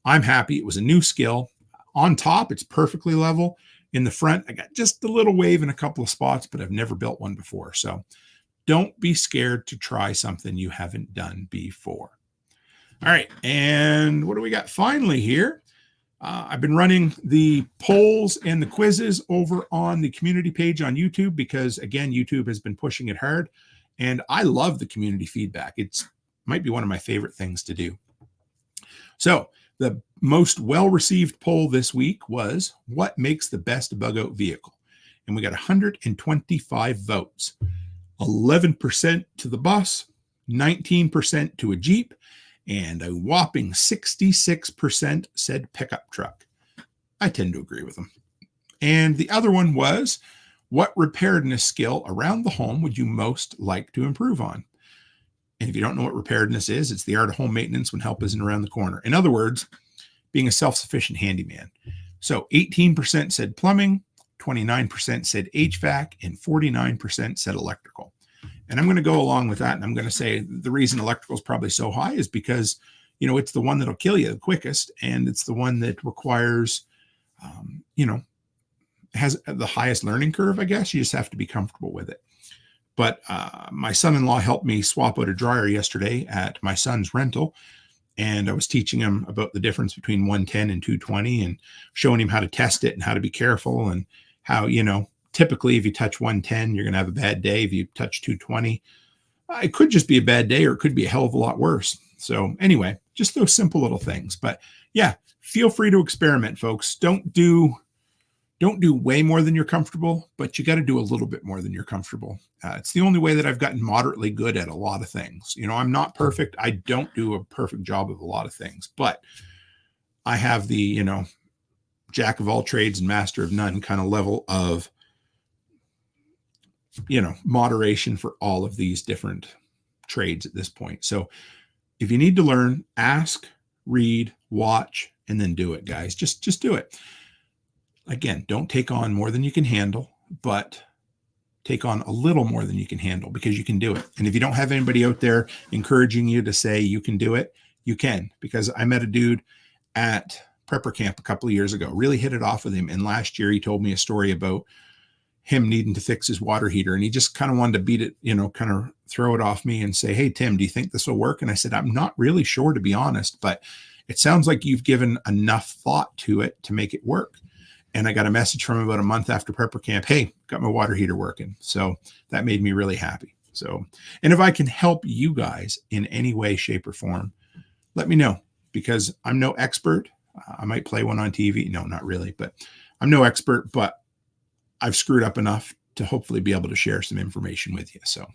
I'm happy. It was a new skill. On top, it's perfectly level. In the front, I got just a little wave in a couple of spots, but I've never built one before. So don't be scared to try something you haven't done before. All right, and what do we got finally here? I've been running the polls and the quizzes over on the community page on YouTube because, again, YouTube has been pushing it hard, and I love the community feedback. It might be one of my favorite things to do. So the most well-received poll this week was, what makes the best bug-out vehicle? And we got 125 votes. 11% to the bus, 19% to a Jeep, and a whopping 66% said pickup truck. I tend to agree with them. And the other one was, what preparedness skill around the home would you most like to improve on? And if you don't know what preparedness is, it's the art of home maintenance when help isn't around the corner. In other words, being a self-sufficient handyman. So 18% said plumbing, 29% said HVAC, and 49% said electrical. And I'm going to go along with that. And I'm going to say the reason electrical is probably so high is because, it's the one that'll kill you the quickest. And it's the one that requires, has the highest learning curve, I guess. You just have to be comfortable with it. But my son-in-law helped me swap out a dryer yesterday at my son's rental. And I was teaching him about the difference between 110 and 220 and showing him how to test it and how to be careful and how, typically, if you touch 110, you're going to have a bad day. If you touch 220, it could just be a bad day, or it could be a hell of a lot worse. So anyway, just those simple little things. But yeah, feel free to experiment, folks. Don't do way more than you're comfortable, but you got to do a little bit more than you're comfortable. It's the only way that I've gotten moderately good at a lot of things. I'm not perfect. I don't do a perfect job of a lot of things, but I have the, jack of all trades and master of none kind of level of, moderation for all of these different trades at this point. So if you need to learn, ask, read, watch, and then do it, guys. Just do it. Again, don't take on more than you can handle, but take on a little more than you can handle, because you can do it. And if you don't have anybody out there encouraging you to say you can do it, you can. Because I met a dude at prepper camp a couple of years ago, really hit it off with him. And last year he told me a story about him needing to fix his water heater. And he just kind of wanted to beat it, kind of throw it off me and say, hey, Tim, do you think this will work? And I said, I'm not really sure, to be honest, but it sounds like you've given enough thought to it to make it work. And I got a message from him about a month after prepper camp. Hey, got my water heater working. So that made me really happy. So, and if I can help you guys in any way, shape, or form, let me know, because I'm no expert. I might play one on TV. No, not really, but I'm no expert, but I've screwed up enough to hopefully be able to share some information with you. So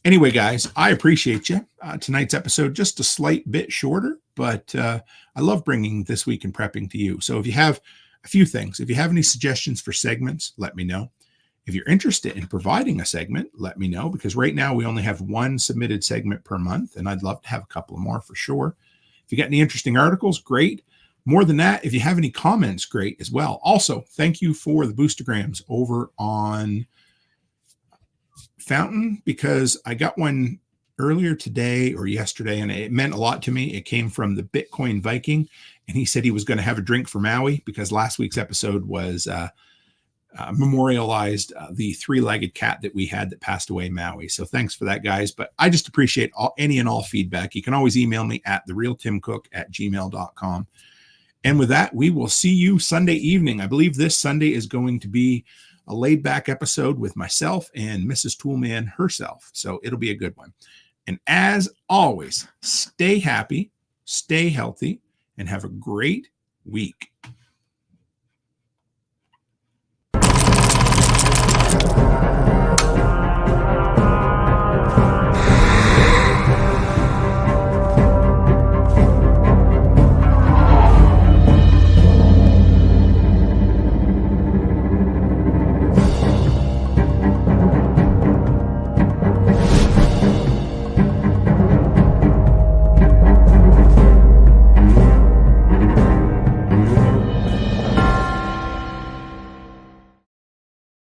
Anyway, guys, I appreciate you. Tonight's episode just a slight bit shorter, but I love bringing This Week in Prepping to you. So if you have a few things, if you have any suggestions for segments, let me know. If you're interested in providing a segment, let me know, because right now we only have one submitted segment per month, and I'd love to have a couple more for sure. If you got any interesting articles, great. More than that, if you have any comments, great as well. Also, thank you for the boostergrams over on Fountain, because I got one earlier today or yesterday, and it meant a lot to me. It came from the Bitcoin Viking, and he said he was going to have a drink for Maui because last week's episode was memorialized the three-legged cat that we had that passed away, Maui. So thanks for that, guys. But I just appreciate any and all feedback. You can always email me at therealtimcook@gmail.com. And with that, we will see you Sunday evening. I believe this Sunday is going to be a laid-back episode with myself and Mrs. Toolman herself. So it'll be a good one. And as always, stay happy, stay healthy, and have a great week.